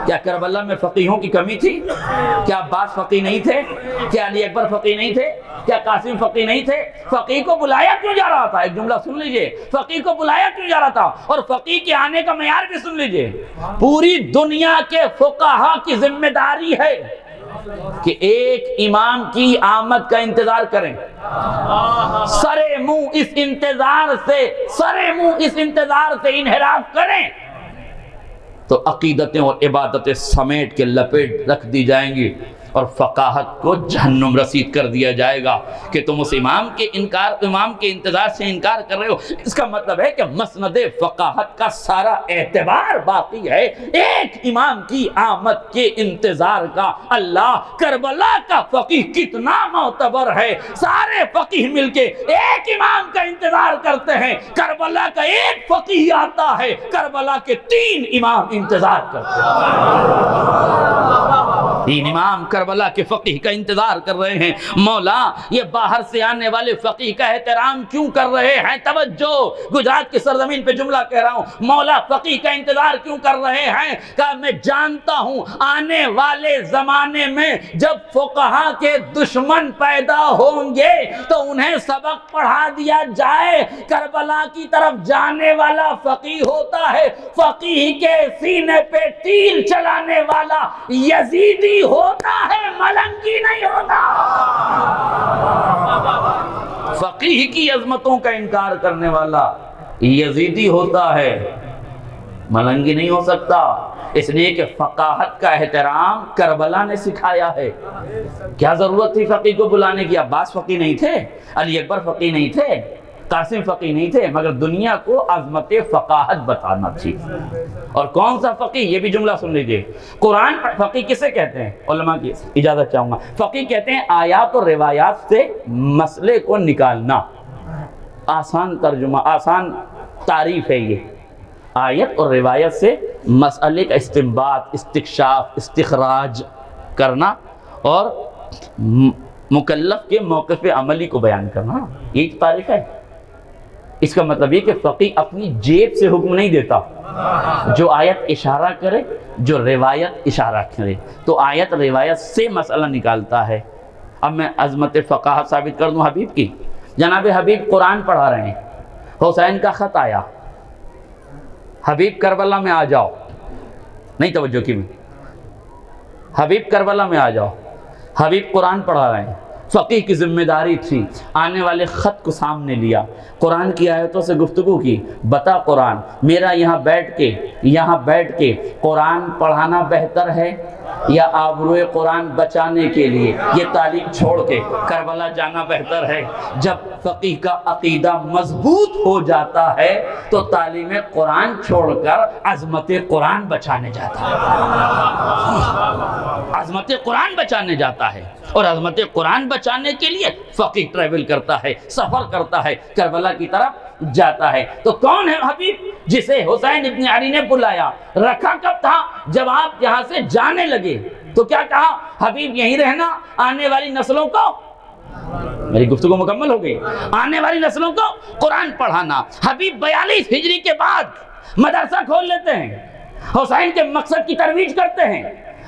کیا کربلا میں فقیہوں کی کمی تھی؟ کیا عباس فقیہ نہیں تھے؟ کیا علی اکبر فقیہ نہیں تھے؟ کیا قاسم فقیہ نہیں تھے؟ فقیہ کو بلایا کیوں جا رہا تھا؟ ایک جملہ سن لیجئے، فقیہ کو بلایا کیوں جا رہا تھا؟ اور فقیہ کے آنے کا معیار بھی سن لیجئے، پوری دنیا کے فقہا کی ذمہ داری ہے کہ ایک امام کی آمد کا انتظار کریں، سرے منہ اس انتظار سے انحراف کریں تو عقیدتیں اور عبادتیں سمیٹ کے لپیٹ رکھ دی جائیں گی۔ اور فقاہت کو جہنم رسید کر دیا جائے گا کہ تم اس امام کے انتظار سے انکار کر رہے ہو۔ اس کا مطلب ہے کہ مسند فقاہت کا سارا اعتبار باقی ہے ایک امام کی آمد کے انتظار کا۔ اللہ کربلا کا فقیہ کتنا معتبر ہے، سارے فقیہ مل کے ایک امام کا انتظار کرتے ہیں، کربلا کا ایک فقیہ آتا ہے، کربلا کے 3 امام انتظار کرتے ہیں۔ 3 امام کربلا کے فقیہ کا انتظار کر رہے ہیں۔ مولا یہ باہر سے آنے والے فقیہ کا احترام کیوں کر رہے ہیں؟ توجہ، گجرات کی سرزمین پہ جملہ کہہ رہا ہوں، مولا فقیہ کا انتظار کیوں کر رہے ہیں؟ کہ میں جانتا ہوں آنے والے زمانے میں جب فقہا کے دشمن پیدا ہوں گے تو انہیں سبق پڑھا دیا جائے۔ کربلا کی طرف جانے والا فقیہ ہوتا ہے، فقیہ کے سینے پہ تیر چلانے والا یزیدی ہوتا ہے، ملنگی نہیں ہوتا۔ فقیہ کی عظمتوں کا انکار کرنے والا یزیدی ہوتا ہے، ملنگی نہیں ہو سکتا، اس لیے کہ فقاہت کا احترام کربلا نے سکھایا ہے۔ کیا ضرورت تھی فقیہ کو بلانے کی؟ عباس فقیہ نہیں تھے، علی اکبر فقیہ نہیں تھے، قاسم فقیہ نہیں تھے، مگر دنیا کو عظمت فقاہت بتانا تھی۔ اور کون سا فقیہ؟ یہ بھی جملہ سن لیجئے، قرآن فقیہ کسے کہتے ہیں؟ علماء کی اجازت چاہوں گا، فقیہ کہتے ہیں آیات اور روایات سے مسئلے کو نکالنا۔ آسان ترجمہ، آسان تعریف ہے یہ، آیت اور روایت سے مسئلے کا استنباط، استکشاف، استخراج کرنا اور مکلف کے موقف عملی کو بیان کرنا، یہ تعریف ہے۔ اس کا مطلب یہ کہ فقیہ اپنی جیب سے حکم نہیں دیتا، جو آیت اشارہ کرے، جو روایت اشارہ کرے، تو آیت روایت سے مسئلہ نکالتا ہے۔ اب میں عظمت فقاہت ثابت کر دوں حبیب کی۔ جناب حبیب قرآن پڑھا رہے ہیں، حسین کا خط آیا، حبیب کربلا میں آ جاؤ، نہیں توجہ کی میں، حبیب کربلا میں آ جاؤ، حبیب قرآن پڑھا رہے ہیں۔ فقیہ کی ذمہ داری تھی آنے والے خط کو سامنے لیا، قرآن کی آیتوں سے گفتگو کی، بتا قرآن میرا یہاں بیٹھ کے قرآن پڑھانا بہتر ہے یا آبروئے قرآن بچانے کے لیے یہ تعلیم چھوڑ کے کربلا جانا بہتر ہے؟ جب فقیہ کا عقیدہ مضبوط ہو جاتا ہے تو تعلیم قرآن چھوڑ کر عظمت قرآن بچانے جاتا ہے، عظمت قرآن بچانے جاتا ہے، اور عظمت قرآن بچانے کے لیے فقیہ ٹریول کرتا ہے، سفر کرتا ہے، کربلا کی طرف جاتا ہے۔ تو کون ہے حبیب جسے حسین ابن علی نے بلایا؟ رکھا کب تھا؟ جب آپ یہاں سے جانے لگے تو کیا کہا؟ حبیب یہیں رہنا، آنے والی نسلوں کو، میری گفتگو مکمل ہو گئی، آنے والی نسلوں کو قرآن پڑھانا۔ حبیب 42 ہجری کے بعد مدرسہ کھول لیتے ہیں، حسین کے مقصد کی ترویج کرتے ہیں،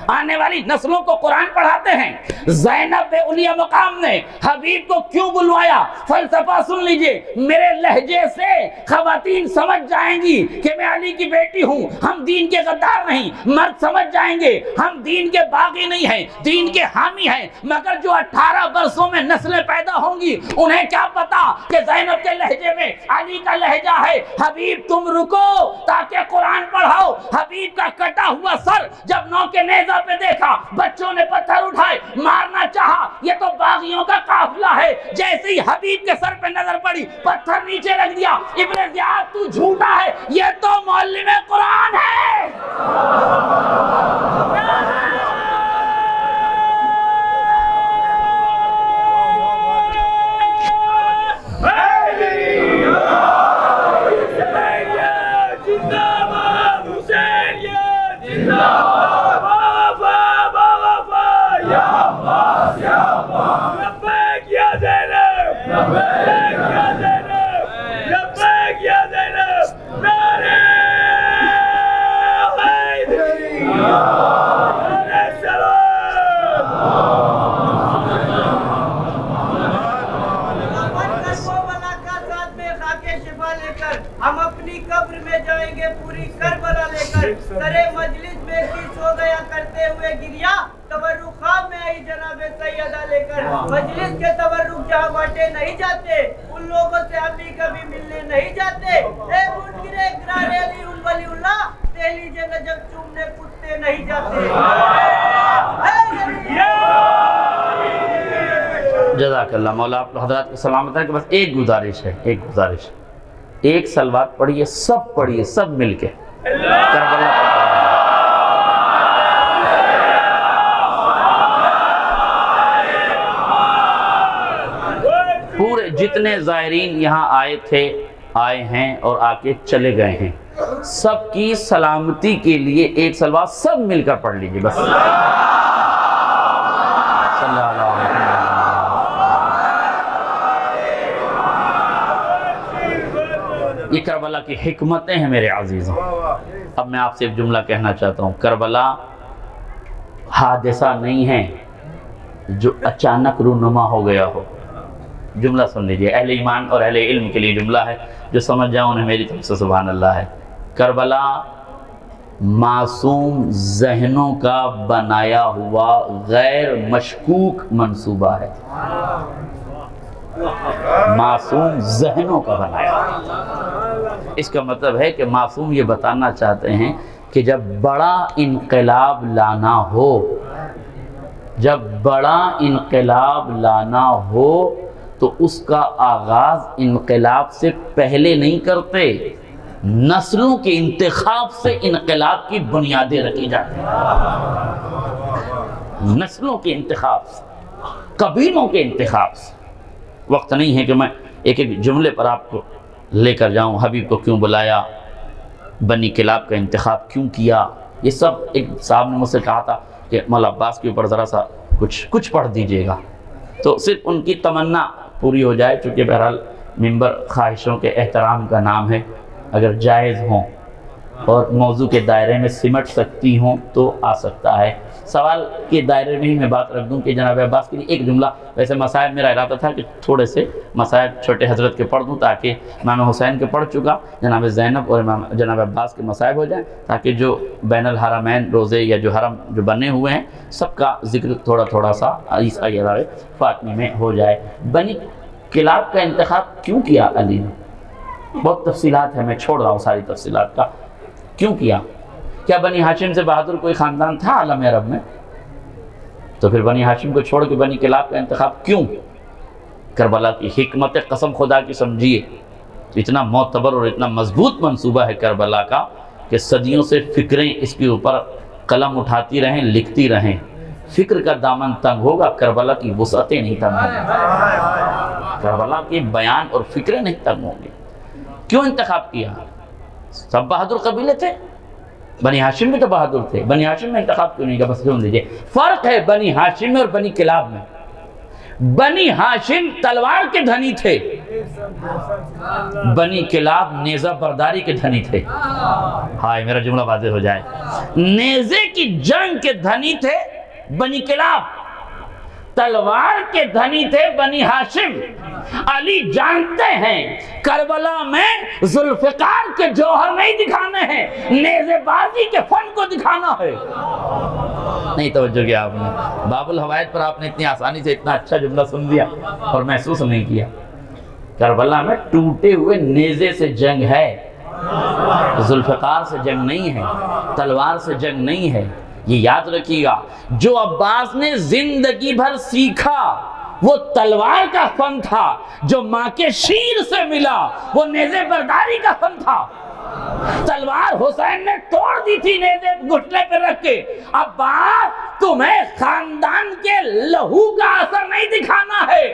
آنے والی نسلوں کو قرآن پڑھاتے ہیں۔ زینب اولیاء مقام نے حبیب کو کیوں بلوایا؟ فلسفہ سن لیجئے، میرے لہجے سے خواتین سمجھ جائیں گی کہ میں علی کی بیٹی ہوں، ہم دین کے غدار نہیں، مرد سمجھ جائیں گے ہم دین کے باغی نہیں ہیں، دین کے حامی ہیں، مگر جو 18 برسوں میں نسلیں پیدا ہوں گی انہیں کیا پتا کہ زینب کے لہجے میں علی کا لہجہ ہے۔ حبیب تم رکو تاکہ قرآن پڑھاؤ۔ حبیب کا کٹا ہوا سر جب نو کے نیزہ پہ دیکھا، بچوں نے پتھر اٹھائے، مارنا چاہا، یہ تو باغیوں کا قافلہ ہے۔ جیسے ہی حبیب کے سر پہ نظر پڑی، پتھر نیچے رکھ دیا۔ ابن زیاد تو جھوٹا ہے، یہ تو معلم قرآن ہے۔ ہم اپنی قبر میں جائیں گے پوری کربلا لے کر، سرے مجلس میں کس ہو گیا کرتے ہوئے گریا، تبرک خواب میں آئی جناب سیدہ لے کر۔ مجلس کے تبرک جہاں بانٹے نہیں جاتے، ان لوگوں سے ہم بھی کبھی ملنے نہیں جاتے۔ اے منکر اقرار علی ولی اللہ، دہلیز نجف چومنے کتے نہیں جاتے۔ جزاک اللہ مولا آپ حضرات کو سلامت ہے کہ بس ایک گزارش ہے، ایک سلوات پڑھیے، سب مل کے کربلا پورے جتنے زائرین یہاں آئے ہیں اور آ کے چلے گئے ہیں، سب کی سلامتی کے لیے ایک سلوات سب مل کر پڑھ لیجیے بس۔ صلی اللہ علیہ وسلم۔ یہ کربلا کی حکمتیں ہیں میرے عزیزوں۔ اب میں آپ سے ایک جملہ کہنا چاہتا ہوں، کربلا حادثہ نہیں ہے جو اچانک رونما ہو گیا ہو۔ جملہ سن لیجئے، اہل ایمان اور اہل علم کے لیے جملہ ہے، جو سمجھ جائیں انہیں میری طرف سے سبحان اللہ ہے۔ کربلا معصوم ذہنوں کا بنایا ہوا غیر مشکوک منصوبہ ہے، معصوم ذہنوں کا بنایا ہوا۔ اس کا مطلب ہے کہ معصوم یہ بتانا چاہتے ہیں کہ جب بڑا انقلاب لانا ہو تو اس کا آغاز انقلاب سے پہلے نہیں کرتے، نسلوں کے انتخاب سے انقلاب کی بنیادیں رکھی جاتی ہیں، نسلوں کے انتخاب سے، قبیلوں کے انتخاب سے۔ وقت نہیں ہے کہ میں ایک جملے پر آپ کو لے کر جاؤں، حبیب کو کیوں بلایا، بنی کلاب کا انتخاب کیوں کیا، یہ سب ایک صاحب نے مجھ سے کہا تھا کہ مولا عباس کے اوپر ذرا سا کچھ پڑھ دیجئے گا، تو صرف ان کی تمنا پوری ہو جائے، چونکہ بہرحال ممبر خواہشوں کے احترام کا نام ہے، اگر جائز ہوں اور موضوع کے دائرے میں سمٹ سکتی ہوں تو آ سکتا ہے۔ سوال کے دائرے میں ہی میں بات رکھ دوں کہ جناب عباس کے لیے ایک جملہ، ویسے مسائب میرا ارادہ تھا کہ تھوڑے سے مسائب چھوٹے حضرت کے پڑھ دوں تاکہ امام حسین کے پڑھ چکا، جناب زینب اور جناب عباس کے مسائب ہو جائیں، تاکہ جو بین الحرمین روزے یا جو حرم جو بنے ہوئے ہیں سب کا ذکر تھوڑا سا عیسیٰ فاطمی میں ہو جائے۔ بنی کلاب کا انتخاب کیوں کیا علی نے؟ بہت تفصیلات ہیں، میں چھوڑ رہا ہوں ساری تفصیلات کا۔ کیوں کیا؟ کیا بنی ہاشم سے بہادر کوئی خاندان تھا عالم عرب میں؟ تو پھر بنی ہاشم کو چھوڑ کے بنی کلاب کا انتخاب کیوں؟ کربلا کی حکمت قسم خدا کی سمجھیے، اتنا معتبر اور اتنا مضبوط منصوبہ ہے کربلا کا کہ صدیوں سے فکریں اس کے اوپر قلم اٹھاتی رہیں، لکھتی رہیں۔ فکر کا دامن تنگ ہوگا، کربلا کی وسعتیں نہیں تنگ ہوں گی، کربلا کے بیان اور فکریں نہیں تنگ ہوں گی۔ کیوں انتخاب کیا؟ سب بہادر قبیلے تھے، بنی ہاشم بھی تو بہادر تھے، بنی ہاشم میں انتخاب کیوں نہیں کیا؟ بس سن لیجیے، فرق ہے بنی ہاشم میں اور بنی کلاب میں۔ بنی ہاشم تلوار کے دھنی تھے، بنی کلاب نیزہ برداری کے دھنی تھے۔ ہائے میرا جملہ واضح ہو جائے، نیزے کی جنگ کے دھنی تھے بنی کلاب، تلوار کے دھنی تھے بنی ہاشم۔ علی جانتے ہیں کربلا میں ذوالفقار کے جوہر نہیں دکھانے ہیں، نیزے بازی کے فن کو دکھانا ہے۔ نہیں توجہ کیا آپ نے؟ باب الحوائج پر آپ نے اتنی آسانی سے اتنا اچھا جملہ سن لیا اور محسوس نہیں کیا۔ کربلا میں ٹوٹے ہوئے نیزے سے جنگ ہے، ذوالفقار سے جنگ نہیں ہے، تلوار سے جنگ نہیں ہے۔ یہ یاد رکھیے گا، جو عباس نے زندگی بھر سیکھا وہ تلوار کا فن تھا، جو ماں کے شیر سے ملا وہ نیزے برداری کا فن تھا۔ تلوار حسین نے توڑ دی تھی نیزے گھٹنے پہ رکھ کے۔ عباس تمہیں خاندان کے لہو کا اثر نہیں دکھانا ہے،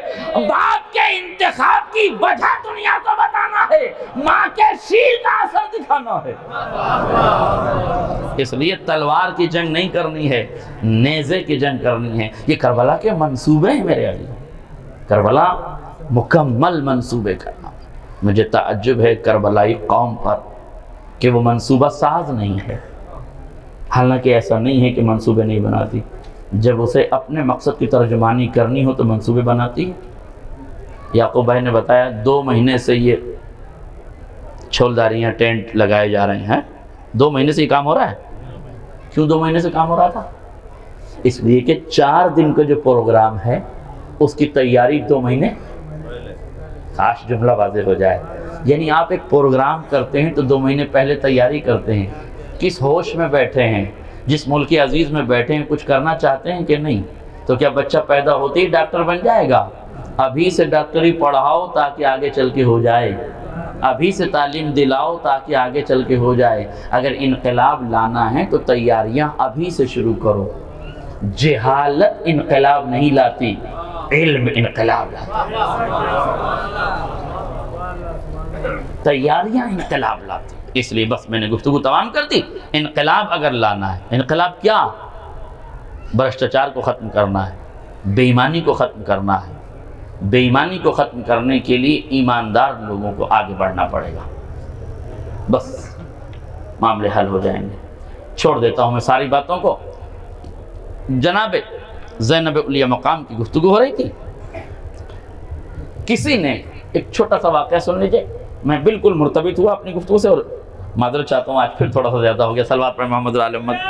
باپ کے انتخاب کی وجہ دنیا کو بتانا ہے، ماں کے شیر کا اثر دکھانا ہے۔ اس لیے تلوار کی جنگ نہیں کرنی ہے، نیزے کی جنگ کرنی ہے۔ یہ کربلا کے منصوبے ہیں میرے عزیز، کربلا مکمل منصوبے کرنا۔ مجھے تعجب ہے کربلائی قوم پر کہ وہ منصوبہ ساز نہیں ہے، حالانکہ ایسا نہیں ہے کہ منصوبے نہیں بناتی، جب اسے اپنے مقصد کی ترجمانی کرنی ہو تو منصوبے بناتی ہے۔ یعقوب بھائی نے بتایا 2 مہینے سے یہ چھولداریاں ٹینٹ لگائے جا رہے ہیں، 2 مہینے سے یہ کام ہو رہا ہے۔ کیوں 2 مہینے سے کام ہو رہا تھا؟ اس لیے کہ 4 دن کا جو پروگرام ہے اس کی تیاری 2 مہینے، کاش جملہ واضح ہو جائے، یعنی آپ ایک پروگرام کرتے ہیں تو 2 مہینے پہلے تیاری کرتے ہیں۔ کس ہوش میں بیٹھے ہیں، جس ملک عزیز میں بیٹھے ہیں، کچھ کرنا چاہتے ہیں کہ نہیں؟ تو کیا بچہ پیدا ہوتے ہی ڈاکٹر بن جائے گا؟ ابھی سے ڈاکٹری پڑھاؤ تاکہ آگے چل کے ہو جائے، ابھی سے تعلیم دلاؤ تاکہ آگے چل کے ہو جائے۔ اگر انقلاب لانا ہے تو تیاریاں ابھی سے شروع کرو۔ جہالت انقلاب نہیں لاتی، علم انقلاب لاتا، تیاریاں انقلاب لاتی۔ اس لیے بس میں نے گفتگو تمام کر دی۔ انقلاب اگر لانا ہے، انقلاب کیا؟ بھرشٹاچار کو ختم کرنا ہے، بے ایمانی کو ختم کرنا ہے۔ بے ایمانی کو ختم کرنے کے لیے ایماندار لوگوں کو آگے بڑھنا پڑے گا، بس معاملے حل ہو جائیں گے۔ چھوڑ دیتا ہوں میں ساری باتوں کو۔ جناب زینب اولیاء مقام کی گفتگو ہو رہی تھی، کسی نے ایک چھوٹا سا واقعہ سن لیجئے، میں بالکل مرتبط ہوا اپنی گفتگو سے، اور معذرت چاہتا ہوں آج پھر تھوڑا سا زیادہ ہو گیا۔ صلوات پر محمد و آل محمد۔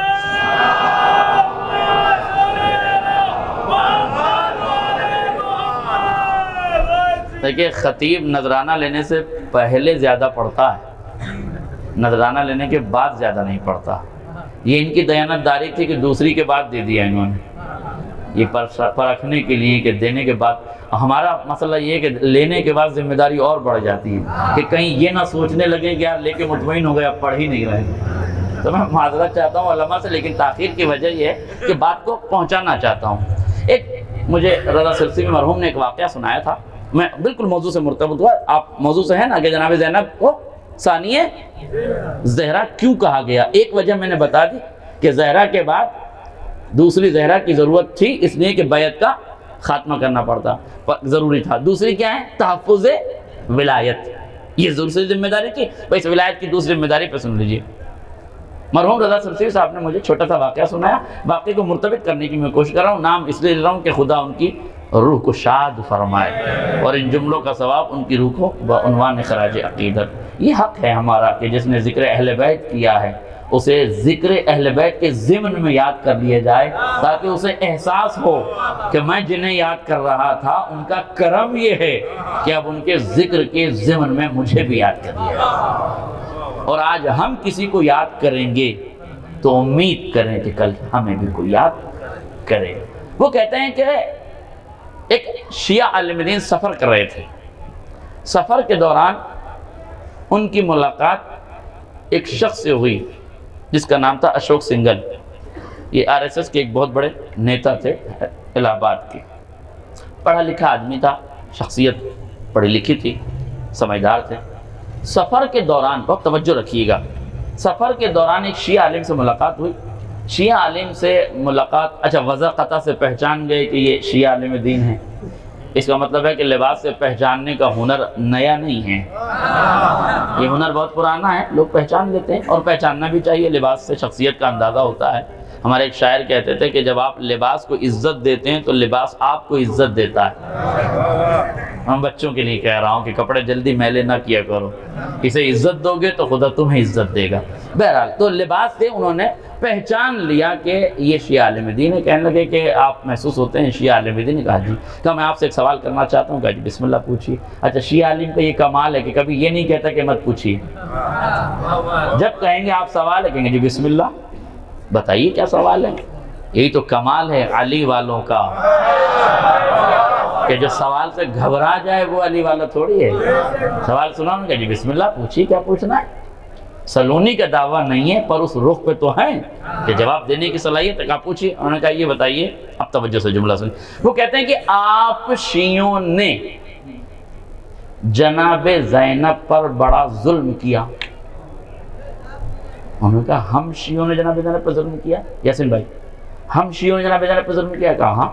دیکھیے خطیب نذرانہ لینے سے پہلے زیادہ پڑھتا ہے، نذرانہ لینے کے بعد زیادہ نہیں پڑھتا۔ یہ ان کی دیانتداری تھی کہ دوسری کے بعد دے دیا انہوں نے، یہ پرکھنے کے لیے کہ دینے کے بعد۔ ہمارا مسئلہ یہ ہے کہ لینے کے بعد ذمہ داری اور بڑھ جاتی ہے کہ کہیں یہ نہ سوچنے لگیں کہ یار لے کے مطمئن ہو گئے اب پڑھ ہی نہیں رہے۔ تو میں معذرت چاہتا ہوں علماء سے، لیکن تاخیر کی وجہ یہ ہے کہ بات کو پہنچانا چاہتا ہوں۔ ایک مجھے رضا سرسی مرحوم نے ایک واقعہ سنایا تھا، میں بالکل موضوع سے مرتبط ہوا، آپ موضوع سے ہیں نا، کہ جناب زینب کو ثانیہ زہرا کیوں کہا گیا؟ ایک وجہ میں نے بتا دی کہ زہرا کے بعد دوسری زہرا کی ضرورت تھی، اس لیے کہ بیعت کا خاتمہ کرنا پڑتا، ضروری تھا۔ دوسری کیا ہے؟ تحفظ ولایت، یہ دوسری ذمہ داری تھی۔ بھائی ولایت کی دوسری ذمہ داری پہ سن لیجیے۔ مرحوم رضا سرسی صاحب نے مجھے چھوٹا سا واقعہ سنایا، واقعے کو مرتبط کرنے کی میں کوشش کر رہا ہوں، نام اس لیے لے رہا ہوں کہ خدا ان کی روح کو شاد فرمائے اور ان جملوں کا ثواب ان کی روح کو بعنوان خراج عقیدت۔ یہ حق ہے ہمارا کہ جس نے ذکر اہل بیت کیا ہے اسے ذکر اہل بیت کے ضمن میں یاد کر لیا جائے، تاکہ اسے احساس ہو کہ میں جنہیں یاد کر رہا تھا ان کا کرم یہ ہے کہ اب ان کے ذکر کے ضمن میں مجھے بھی یاد کر لیا جائے۔ اور آج ہم کسی کو یاد کریں گے تو امید کریں کہ کل ہمیں بھی کوئی یاد کرے۔ وہ کہتے ہیں کہ ایک شیعہ عالم دین سفر کر رہے تھے، سفر کے دوران ان کی ملاقات ایک شخص سے ہوئی جس کا نام تھا اشوک سنگل۔ یہ RSS کے ایک بہت بڑے نیتا تھے الہ آباد کے، پڑھا لکھا آدمی تھا، شخصیت پڑھی لکھی تھی، سمجھدار تھے۔ سفر کے دوران بہت توجہ رکھیے گا، سفر کے دوران ایک شیعہ عالم سے ملاقات ہوئی۔ شیعہ عالم سے ملاقات، اچھا وضع قطع سے پہچان گئے کہ یہ شیعہ عالم دین ہے، اس کا مطلب ہے کہ لباس سے پہچاننے کا ہنر نیا نہیں ہے، یہ ہنر بہت پرانا ہے، لوگ پہچان لیتے ہیں اور پہچاننا بھی چاہیے، لباس سے شخصیت کا اندازہ ہوتا ہے۔ ہمارے ایک شاعر کہتے تھے کہ جب آپ لباس کو عزت دیتے ہیں تو لباس آپ کو عزت دیتا ہے۔ ہم بچوں کے لیے کہہ رہا ہوں کہ کپڑے جلدی میلے نہ کیا کرو، اسے عزت دو گے تو خدا تمہیں عزت دے گا۔ بہرحال تو لباس سے انہوں نے پہچان لیا کہ یہ شیعہ عالم دین ہے۔ کہنے لگے کہ آپ محسوس ہوتے ہیں شیعہ عالم دین؟ کہا جی۔ کہا میں آپ سے ایک سوال کرنا چاہتا ہوں۔ کہا جی بسم اللہ پوچھیے۔ اچھا شیعہ عالم کا یہ کمال ہے کہ کبھی یہ نہیں کہتا کہ مت پوچھیے، جب کہیں گے آپ سوال ہے کہیں گے جی بسم اللہ، بتائیے کیا سوال ہے۔ یہی تو کمال ہے علی والوں کا کہ جو سوال سے گھبرا جائے وہ علی والا تھوڑی ہے۔ سوال سنا کہ جی بسم اللہ پوچھیے کیا پوچھنا ہے۔ سلونی کا دعویٰ نہیں ہے پر اس رخ پہ تو ہے کہ جواب دینے کی صلاحیت ہے۔ کہا پوچھیے۔ انہوں نے کہا یہ بتائیے، اب توجہ سے جملہ سنیں۔ وہ کہتے ہیں کہ آپ شیعوں نے جناب زینب پر بڑا ظلم کیا۔ انہوں نے کہا ہم شیعوں نے جناب زینب پر ظلم کیا؟ یاسین بھائی ہم شیعوں نے جناب زینب پر ظلم کیا؟ کہا ہاں۔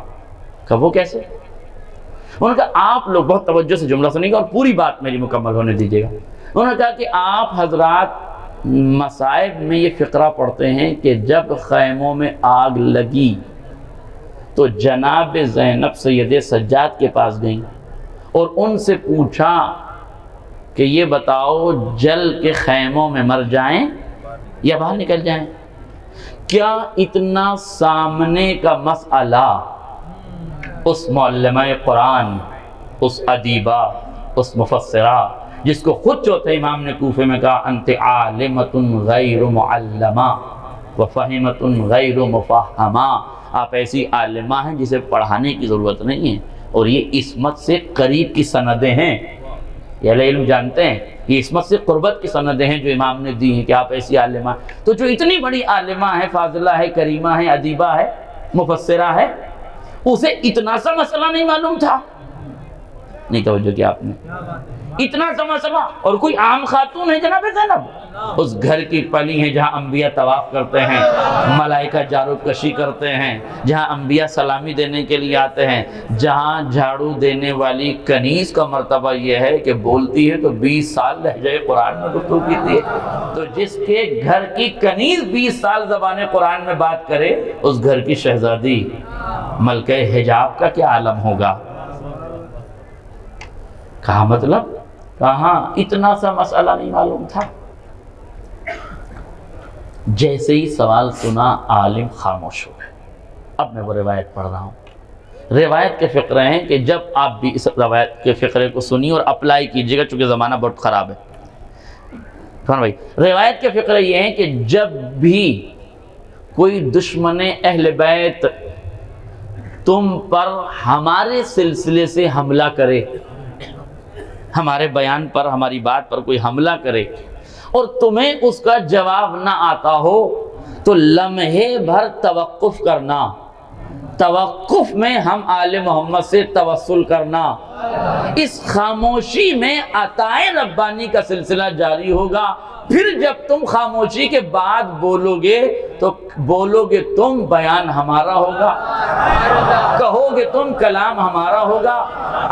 کہا وہ کیسے؟ انہوں نے کہا آپ لوگ بہت توجہ سے جملہ سنیں گے اور پوری بات میری مکمل ہونے دیجیے گا۔ انہوں نے کہا کہ آپ حضرات مصائب میں یہ فقرہ پڑھتے ہیں کہ جب خیموں میں آگ لگی تو جناب زینب سید سجاد کے پاس گئیں اور ان سے پوچھا کہ یہ بتاؤ جل کے خیموں میں مر جائیں یا باہر نکل جائیں؟ کیا اتنا سامنے کا مسئلہ اس معلمہ قرآن، اس ادیبہ، اس مفسرہ جس کو خود چوتھے امام نے کوفے میں کہا انت عالمۃ غیر معلمہ وفہمۃ غیر مفہمہ، آپ ایسی عالمہ ہیں جسے پڑھانے کی ضرورت نہیں ہے اور یہ عصمت سے قریب کی سندیں ہیں، یہ اہل علم جانتے ہیں، یہ عصمت سے قربت کی سندیں ہیں جو امام نے دی ہیں کہ آپ ایسی عالمہ. تو جو اتنی بڑی عالمہ ہے، فاضلہ ہے، کریمہ ہے، ادیبہ ہے، مفسرہ ہے، اسے اتنا سا مسئلہ نہیں معلوم تھا. نہیں توجہ کیا آپ نے؟ اتنا سا مسئلہ. اور کوئی عام خاتون ہے جناب زینب، اس گھر کی پلی ہیں جہاں انبیاء طواف کرتے ہیں، ملائکہ جارو کشی کرتے ہیں، جہاں انبیاء سلامی دینے کے لیے آتے ہیں، جہاں جھاڑو دینے والی کنیز کا مرتبہ یہ ہے کہ بولتی ہے تو 20 سال لہجہ قرآن میں گفتگو کیتی ہے. تو جس کے گھر کی کنیز 20 سال زبان قرآن میں بات کرے، اس گھر کی شہزادی ملکہ حجاب کا کیا عالم ہوگا؟ کہا مطلب کہاں اتنا سا مسئلہ نہیں معلوم تھا. جیسے ہی سوال سنا عالم خاموش ہو گئے. اب میں وہ روایت پڑھ رہا ہوں. روایت کے فقرے ہیں کہ جب آپ بھی اس روایت کے فقرے کو سنی اور اپلائی کیجئے گا، چونکہ زمانہ بہت خراب ہے. بھائی روایت کے فقرے یہ ہیں کہ جب بھی کوئی دشمن اہل بیت تم پر ہمارے سلسلے سے حملہ کرے، ہمارے بیان پر، ہماری بات پر کوئی حملہ کرے اور تمہیں اس کا جواب نہ آتا ہو، تو لمحے بھر توقف کرنا. توقف میں ہم آل محمد سے توسل کرنا. اس خاموشی میں عطائے ربانی کا سلسلہ جاری ہوگا. پھر جب تم خاموشی کے بعد بولو گے تو بولو گے تم، بیان ہمارا ہوگا، کہو گے تم، کلام ہمارا ہوگا،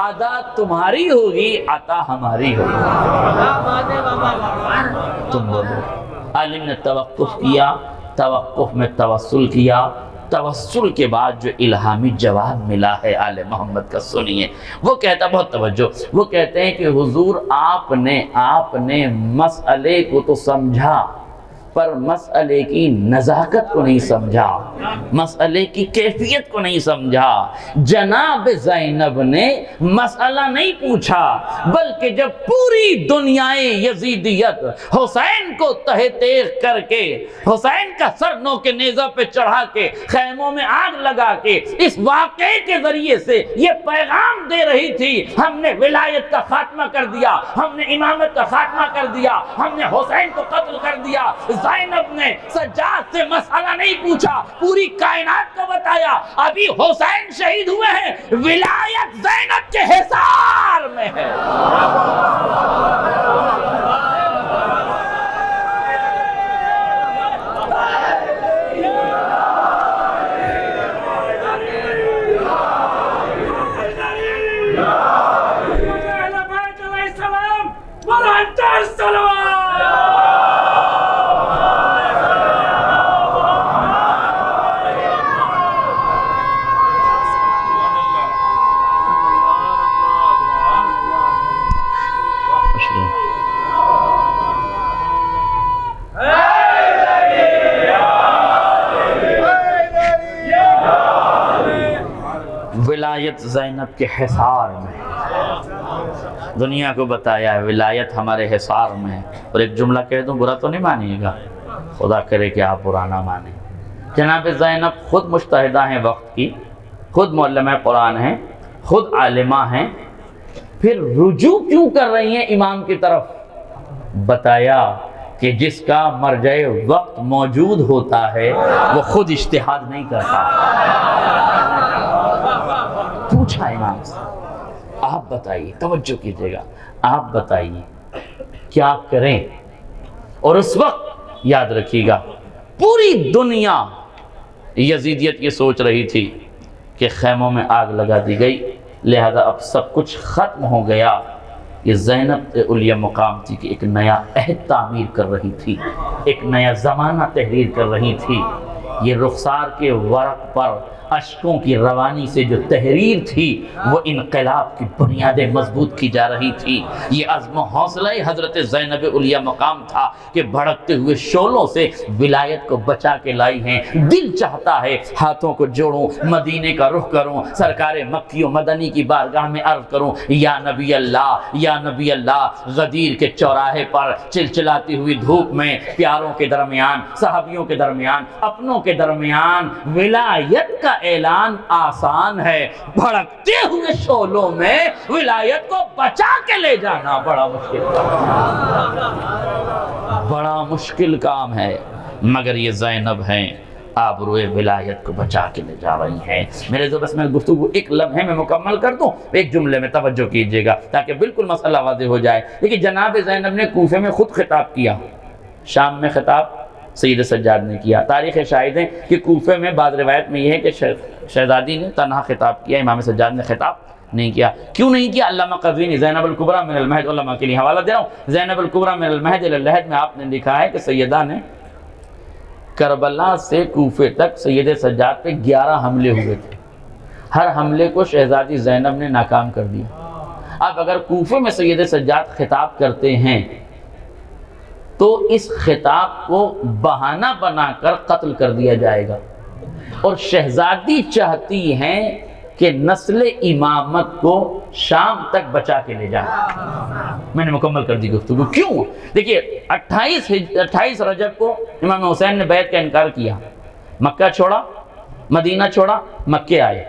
ادا تمہاری ہوگی، عطا ہماری ہوگی. تم بولو. عالم نے توقف کیا، توقف میں توسل کیا. توسل کے بعد جو الہامی جواب ملا ہے آل محمد کا سنیے. وہ کہتا، بہت توجہ، وہ کہتے ہیں کہ حضور آپ نے مسئلے کو تو سمجھا، پر مسئلے کی نزاکت کو نہیں سمجھا، مسئلے کی کیفیت کو نہیں سمجھا. جناب زینب نے مسئلہ نہیں پوچھا، بلکہ جب پوری دنیائے یزیدیت حسین کو تہہ تیغ کر کے، حسین کا سر نو کے نیزہ پہ چڑھا کے، خیموں میں آگ لگا کے، اس واقعے کے ذریعے سے یہ پیغام دے رہی تھی، ہم نے ولایت کا خاتمہ کر دیا، ہم نے امامت کا خاتمہ کر دیا، ہم نے حسین کو قتل کر دیا. زینب نے سجاد سے مسئلہ نہیں پوچھا، پوری کائنات کو بتایا ابھی حسین شہید ہوئے ہیں، ولایت زینب کے حصار میں ہے. ولایت زینب کے حصار میں، دنیا کو بتایا ہے ولایت ہمارے حصار میں ہے. اور ایک جملہ کہہ دوں، برا تو نہیں مانیے گا، خدا کرے کہ آپ برا نہ مانیں. جناب زینب خود مجتہدہ ہیں وقت کی، خود معلمہ قرآن ہیں، خود عالمہ ہیں، پھر رجوع کیوں کر رہی ہیں امام کی طرف؟ بتایا کہ جس کا مرجع وقت موجود ہوتا ہے وہ خود اجتہاد نہیں کرتا. پوچھا امام سے، آپ بتائیے، توجہ کیجئے گا، آپ بتائیے کیا کریں؟ اور اس وقت یاد رکھیے گا پوری دنیا یزیدیت یہ سوچ رہی تھی کہ خیموں میں آگ لگا دی گئی، لہذا اب سب کچھ ختم ہو گیا. یہ زینب علیہ مقام تھی کہ ایک نیا عہد تعمیر کر رہی تھی، ایک نیا زمانہ تحریر کر رہی تھی. یہ رخسار کے ورق پر اشکوں کی روانی سے جو تحریر تھی وہ انقلاب کی بنیادیں مضبوط کی جا رہی تھی. یہ عزم و حوصلہ حضرت زینب علیہ مقام تھا کہ بھڑکتے ہوئے شعلوں سے ولایت کو بچا کے لائی ہیں. دل چاہتا ہے ہاتھوں کو جوڑوں، مدینے کا رخ کروں، سرکار مکی و مدنی کی بارگاہ میں عرض کروں، یا نبی اللہ، یا نبی اللہ. غدیر کے چوراہے پر چلچلاتی ہوئی دھوپ میں پیاروں کے درمیان، صحابیوں کے درمیان، اپنوں کے درمیان ولایت کا اعلان آسان ہے، بھڑکتے ہوئے شعلوں میں ولایت کو بچا کے لے جانا بڑا مشکل کام ہے، مگر یہ زینب ہیں آبروئے ولایت کو بچا کے لے جا رہی ہیں۔ میرے جو بس میں گفتگو ایک لمحے میں مکمل کر دوں، ایک جملے میں توجہ کیجئے گا تاکہ بالکل مسئلہ واضح ہو جائے۔ دیکھیے جناب زینب نے کوفے میں خود خطاب کیا، شام میں خطاب سید سجاد نے کیا۔ تاریخ شاہد ہیں کہ کوفے میں بعض روایت میں یہ ہے کہ شہزادی نے تنہا خطاب کیا، امام سجاد نے خطاب نہیں کیا۔ کیوں نہیں کیا؟ علامہ قزوینی زینب الکبریٰ من المہد، علماء کے لیے حوالہ دے رہا ہوں، زینب الکبریٰ من المہد الی اللحد میں آپ نے لکھا ہے کہ سیدہ نے کربلا سے کوفے تک سید سجاد پہ 11 حملے ہوئے تھے، ہر حملے کو شہزادی زینب نے ناکام کر دیا۔ اب اگر کوفے میں سید سجاد خطاب کرتے ہیں تو اس خطاب کو بہانہ بنا کر قتل کر دیا جائے گا، اور شہزادی چاہتی ہیں کہ نسل امامت کو شام تک بچا کے لے جائیں۔ میں نے مکمل کر دی گفتگو۔ کیوں؟ دیکھیے 28 رجب کو امام حسین نے بیعت کا انکار کیا، مکہ چھوڑا، مدینہ چھوڑا، مکے آئے،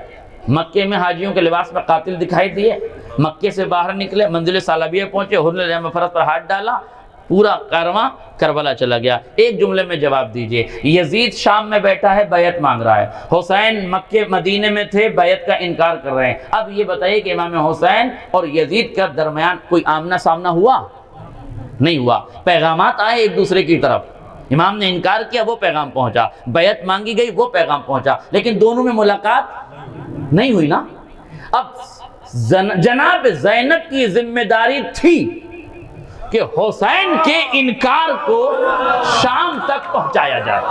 مکے میں حاجیوں کے لباس میں قاتل دکھائی دیے، مکے سے باہر نکلے، منزل سالبیہ پہنچے، حضور رحمہ فرس پر ہاتھ ڈالا، پورا کارواں کربلا چلا گیا۔ ایک جملے میں جواب دیجئے، یزید شام میں بیٹھا ہے، بیعت مانگ رہا ہے، حسین مکے مدینے میں تھے، بیعت کا انکار کر رہے ہیں۔ اب یہ بتائیے کہ امام حسین اور یزید کا درمیان کوئی آمنا سامنا ہوا؟ نہیں ہوا۔ پیغامات آئے ایک دوسرے کی طرف، امام نے انکار کیا، وہ پیغام پہنچا، بیعت مانگی گئی، وہ پیغام پہنچا، لیکن دونوں میں ملاقات نہیں ہوئی نا۔ اب جناب زینب کی ذمہ داری تھی کہ حسین کے انکار کو شام تک پہنچایا جائے۔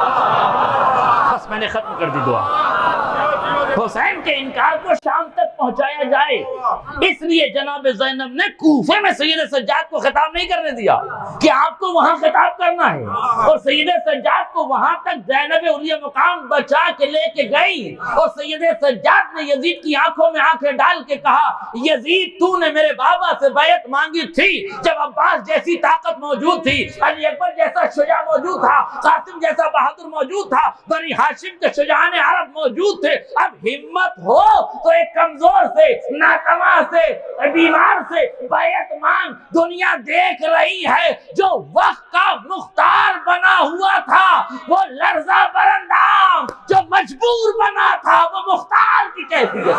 بس میں نے ختم کر دی دعا، حسین کے انکار کو شام تک پہنچایا جائے۔ اس لیے جناب زینب نے کوفے میں سید سجاد کو خطاب نہیں کرنے دیا کہ آپ کو وہاں خطاب کرنا ہے، اور سید سجاد کو وہاں تک زینب علیہ مقام بچا کے لے کے گئی، اور سید سجاد نے یزید کی آنکھوں میں آنکھیں ڈال کے کہا، یزید تو نے میرے بابا سے بیعت مانگی تھی جب عباس جیسی طاقت موجود تھی، علی اکبر جیسا شجاع موجود تھا، قاسم جیسا بہادر موجود تھا، بنی ہاشم کے شجاعان عرب موجود تھے۔ اب ہمت ہو تو ایک کمزور سے، ناتواں سے، بیمار سے بیعت مانگ۔ دنیا دیکھ رہی ہے، جو وقت کا مختار بنا ہوا تھا وہ لرزہ برندام، جو مجبور بنا تھا وہ مختار کی کیفیت۔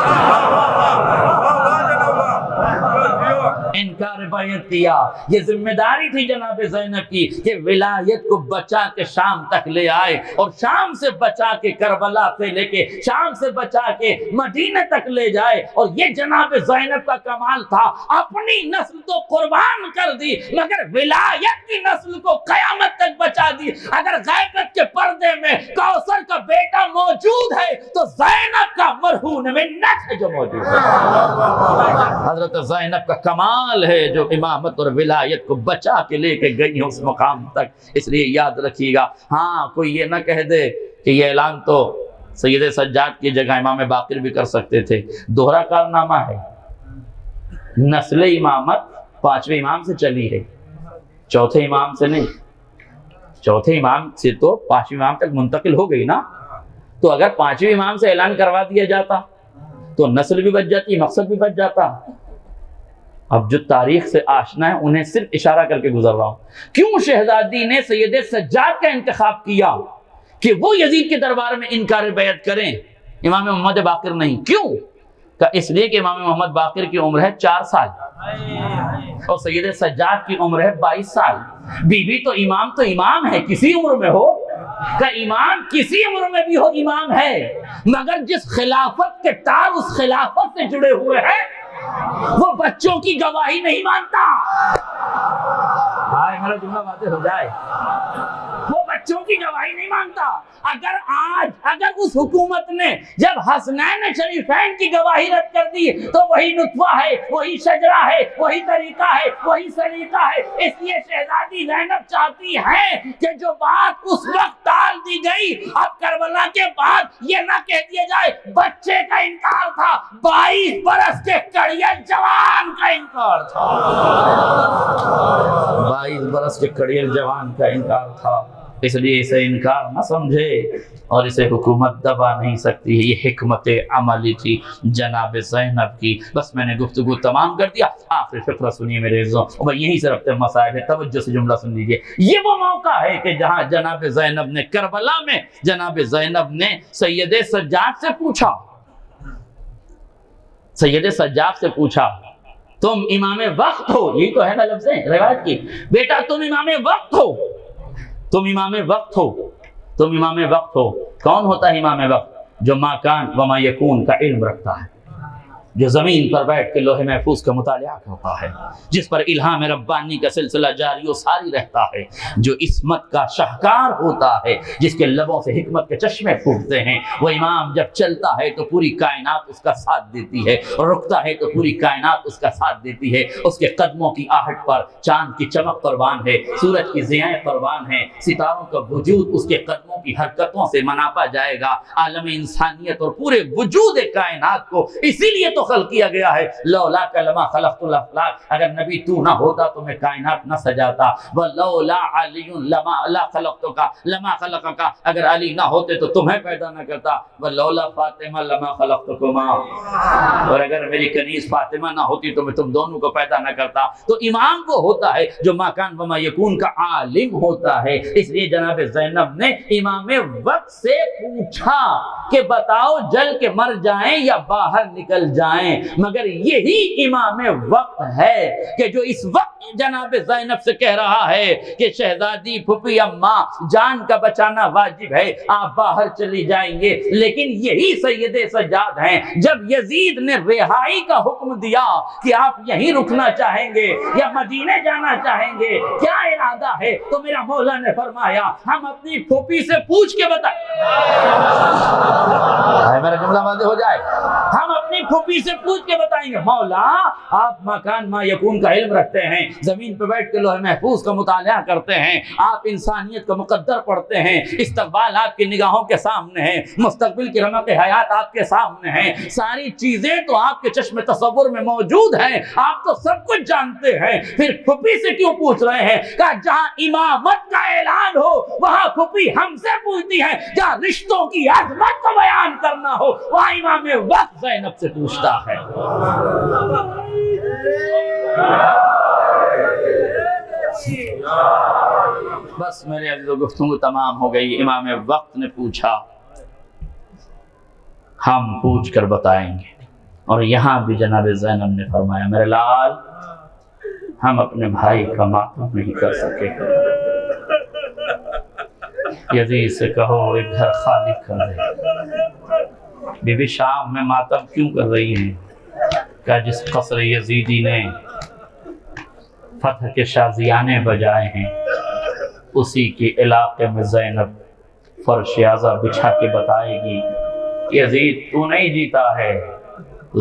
انکار بیعت کیا، یہ ذمہ داری تھی جناب زینب کی کہ ولایت کو بچا کے شام تک لے آئے، اور شام سے بچا کے کربلا سے لے کے، شام سے بچا کے مدینہ تک لے جائے۔ اور یہ جناب زینب کا کمال تھا، اپنی نسل تو قربان کر دی مگر ولایت کی نسل کو قیامت تک بچا دی۔ اگر غیبت کے پردے میں کوثر کا بیٹا موجود ہے تو زینب کا مرہون منت ہے جو موجود ہے۔ حضرت زینب کا کمال ہے جو امامت اور ولایت کو بچا کے لے کے گئی اس مقام تک۔ اس لیے یاد رکھیے گا، ہاں کوئی یہ نہ کہہ دے کہ یہ اعلان تو سید سجاد کی جگہ امام باقر بھی کر سکتے تھے۔ دوہرا کارنامہ ہے، نسل امامت 5ویں امام سے چلی ہے، چوتھے امام سے نہیں۔ چوتھے امام سے تو 5ویں امام تک منتقل ہو گئی نا، تو اگر 5ویں امام سے اعلان کروا دیا جاتا تو نسل بھی بچ جاتی، مقصد بھی بچ جاتا۔ اب جو تاریخ سے آشنا ہے انہیں صرف اشارہ کر کے گزر رہا ہوں۔ کیوں شہزادی نے سید سجاد کا انتخاب کیا کہ وہ یزید کے دربار میں انکار بیعت کریں، امام محمد باقر نہیں؟ کیوں؟ کہ اس لیے کہ امام محمد باقر کی عمر ہے 4 سال اور سید سجاد کی عمر ہے 22 سال۔ بی بی تو امام ہے، کسی عمر میں ہو، کہ امام کسی عمر میں بھی ہو امام ہے، مگر جس خلافت کے تار اس خلافت سے جڑے ہوئے ہیں وہ بچوں کی گواہی نہیں مانتا۔ ہائے میرا جملہ واضح ہو جائے، وہ بچوں کی گواہی نہیں مانتا۔ اگر اس حکومت نے جب حسنین شریفین کی گواہی رد کر دی تو وہی نطفہ ہے، وہی شجرہ ہے، وہی طریقہ ہے، وہی سلیقہ ہے۔ اس لیے شہزادی زینب چاہتی ہے کہ جو بات اس وقت ٹال دی گئی، اب کربلا کے بعد یہ نہ کہہ دیا جائے بچے کا انکار تھا، 22 برس کے کڑیل جوان کا انکار تھا۔ 22 برس کے کڑیل جوان کا انکار تھا۔ اس لیے اسے انکار نہ سمجھے اور اسے حکومت دبا نہیں سکتی ہے۔ یہ حکمت عملی تھی جناب زینب کی۔ بس میں نے گفتگو تمام کر دیا، آخری فقرہ سنیے میرے عزیزوں، اور یہیں سے ربط مسائل ہے، توجہ سے جملہ سن لیجیے۔ یہ وہ موقع ہے کہ جہاں جناب زینب نے کربلا میں جناب زینب نے سید سجاد سے پوچھا، سید سجاد سے پوچھا تم امام وقت ہو، یہی تو ہے نا لفظ روایت کی، بیٹا تم امام وقت ہو، تم امام وقت ہو، تم امام وقت ہو۔ کون ہوتا ہے امام وقت؟ جو ما کان و ما یکون کا علم رکھتا ہے، جو زمین پر بیٹھ کے لوح محفوظ کا مطالعہ کرتا ہے، جس پر الہام ربانی کا سلسلہ جاری و ساری رہتا ہے، جو عصمت کا شاہکار ہوتا ہے، جس کے لبوں سے حکمت کے چشمے پھوٹتے ہیں۔ وہ امام جب چلتا ہے تو پوری کائنات اس کا ساتھ دیتی ہے، اور رکتا ہے تو پوری کائنات اس کا ساتھ دیتی ہے۔ اس کے قدموں کی آہٹ پر چاند کی چمک قربان ہے، سورج کی ضیائیں قربان ہیں، ستاروں کا وجود اس کے قدموں کی حرکتوں سے مناپا جائے گا۔ عالم انسانیت اور پورے وجود کائنات کو اسی لیے تو خلق کیا گیا ہے، لولا لما خلقت الافلاک، اگر نبی تو نہ ہوتا تو میں کائنات نہ سجاتا، ولولا علی لما لا خلقتک لما خلقک، اگر علی نہ ہوتے تو تمہیں پیدا نہ کرتا، ولولا فاطمہ لما خلقتکما، اور اگر میری کنیز فاطمہ نہ ہوتی تو میں تم دونوں کو پیدا نہ کرتا۔ تو امام وہ ہوتا ہے جو ما کان و ما یکون کا عالم ہوتا ہے۔ اس لیے جناب زینب نے امام وقت سے پوچھا کہ بتاؤ جل کے مر جائیں یا باہر نکل جائیں، مگر یہی امام وقت ہے کہ جو اس وقت جناب زینب سے کہہ رہا ہے کہ شہزادی پھپھی اماں جان کا بچانا واجب ہے، آپ باہر چلی جائیں گے، لیکن یہی سید سجاد ہیں جب یزید نے رہائی کا حکم دیا کہ آپ یہیں رکنا چاہیں گے یا مدینے جانا چاہیں گے، کیا ارادہ ہے، تو میرا مولا نے فرمایا ہم اپنی پھوپھی سے پوچھ کے بتائیں، میرا جملہ واضح ہو جائے، ہم اپنی پھوپھی سے پوچھ کے بتائیں گے مولا آپ مکان ما یکون کا علم رکھتے ہیں، زمین پہ بیٹھ کے لوح محفوظ کا مطالعہ کرتے ہیں، آپ انسانیت کا مقدر پڑھتے ہیں، استقبال آپ کی نگاہوں کے سامنے ہے، مستقبل کی رمق حیات آپ کے سامنے ہیں، ساری چیزیں تو آپ کے چشم تصور میں موجود ہیں، آپ تو سب کچھ جانتے ہیں، پھر پھوپھی سے کیوں پوچھ رہے ہیں؟ کہ جہاں امامت کا اعلان ہو وہاں پھوپھی ہم سے پوچھتی ہے، جہاں رشتوں کی عظمت کو بیان کرنا ہو وہاں امام وقت زینب سے پوچھتا ہے۔ بس میرے عزیزو گفتگو تمام ہو گئی۔ امام وقت نے پوچھا، ہم پوچھ کر بتائیں گے، اور یہاں بھی جناب زینب نے فرمایا میرے لال ہم اپنے بھائی کا ماتم نہیں کر سکے، یزید سے کہو ایک گھر خالی کر دے۔ بی بی شام میں ماتم کیوں کر رہی ہیں؟ کہ جس قصر یزیدی نے فتح کے شازیانے بجائے ہیں اسی کے علاقے میں زینب فرش اعظم بچھا کے بتائے گی یزید تو نہیں جیتا ہے،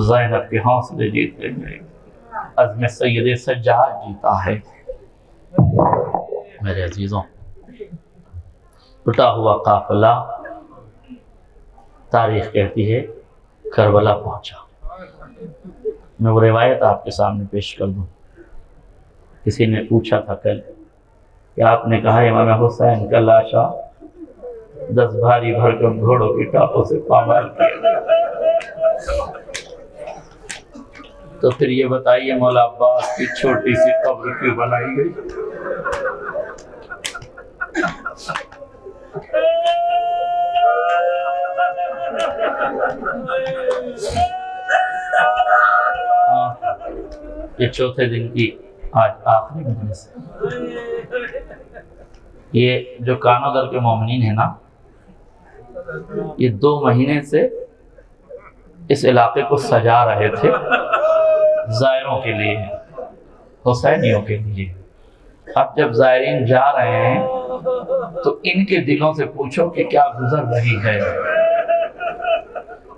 زینب کے حوصلے جیتے ہیں، عزم سید سجاد جیتا ہے۔ میرے عزیزوں ٹوٹا ہوا قافلہ تاریخ کہتی ہے کربلا پہنچا۔ میں وہ روایت آپ کے سامنے پیش کر دوں۔ کسی نے پوچھا تھا کل کہ آپ نے کہا امام حسین کا لاشا 10 بھاری بھرکم گھوڑوں کی ٹاپوں سے پامال کیا، تو پھر یہ بتائیے مولا عباس کی چھوٹی سی قبر کیوں بنائی گئی؟ یہ چوتھے دن کی آج آخری مجلس ہے۔ یہ جو کانو در کے مومنین ہیں نا، یہ 2 مہینے سے اس علاقے کو سجا رہے تھے زائروں کے لیے، حسینیوں کے لیے۔ اب جب زائرین جا رہے ہیں تو ان کے دلوں سے پوچھو کہ کیا گزر رہی ہے۔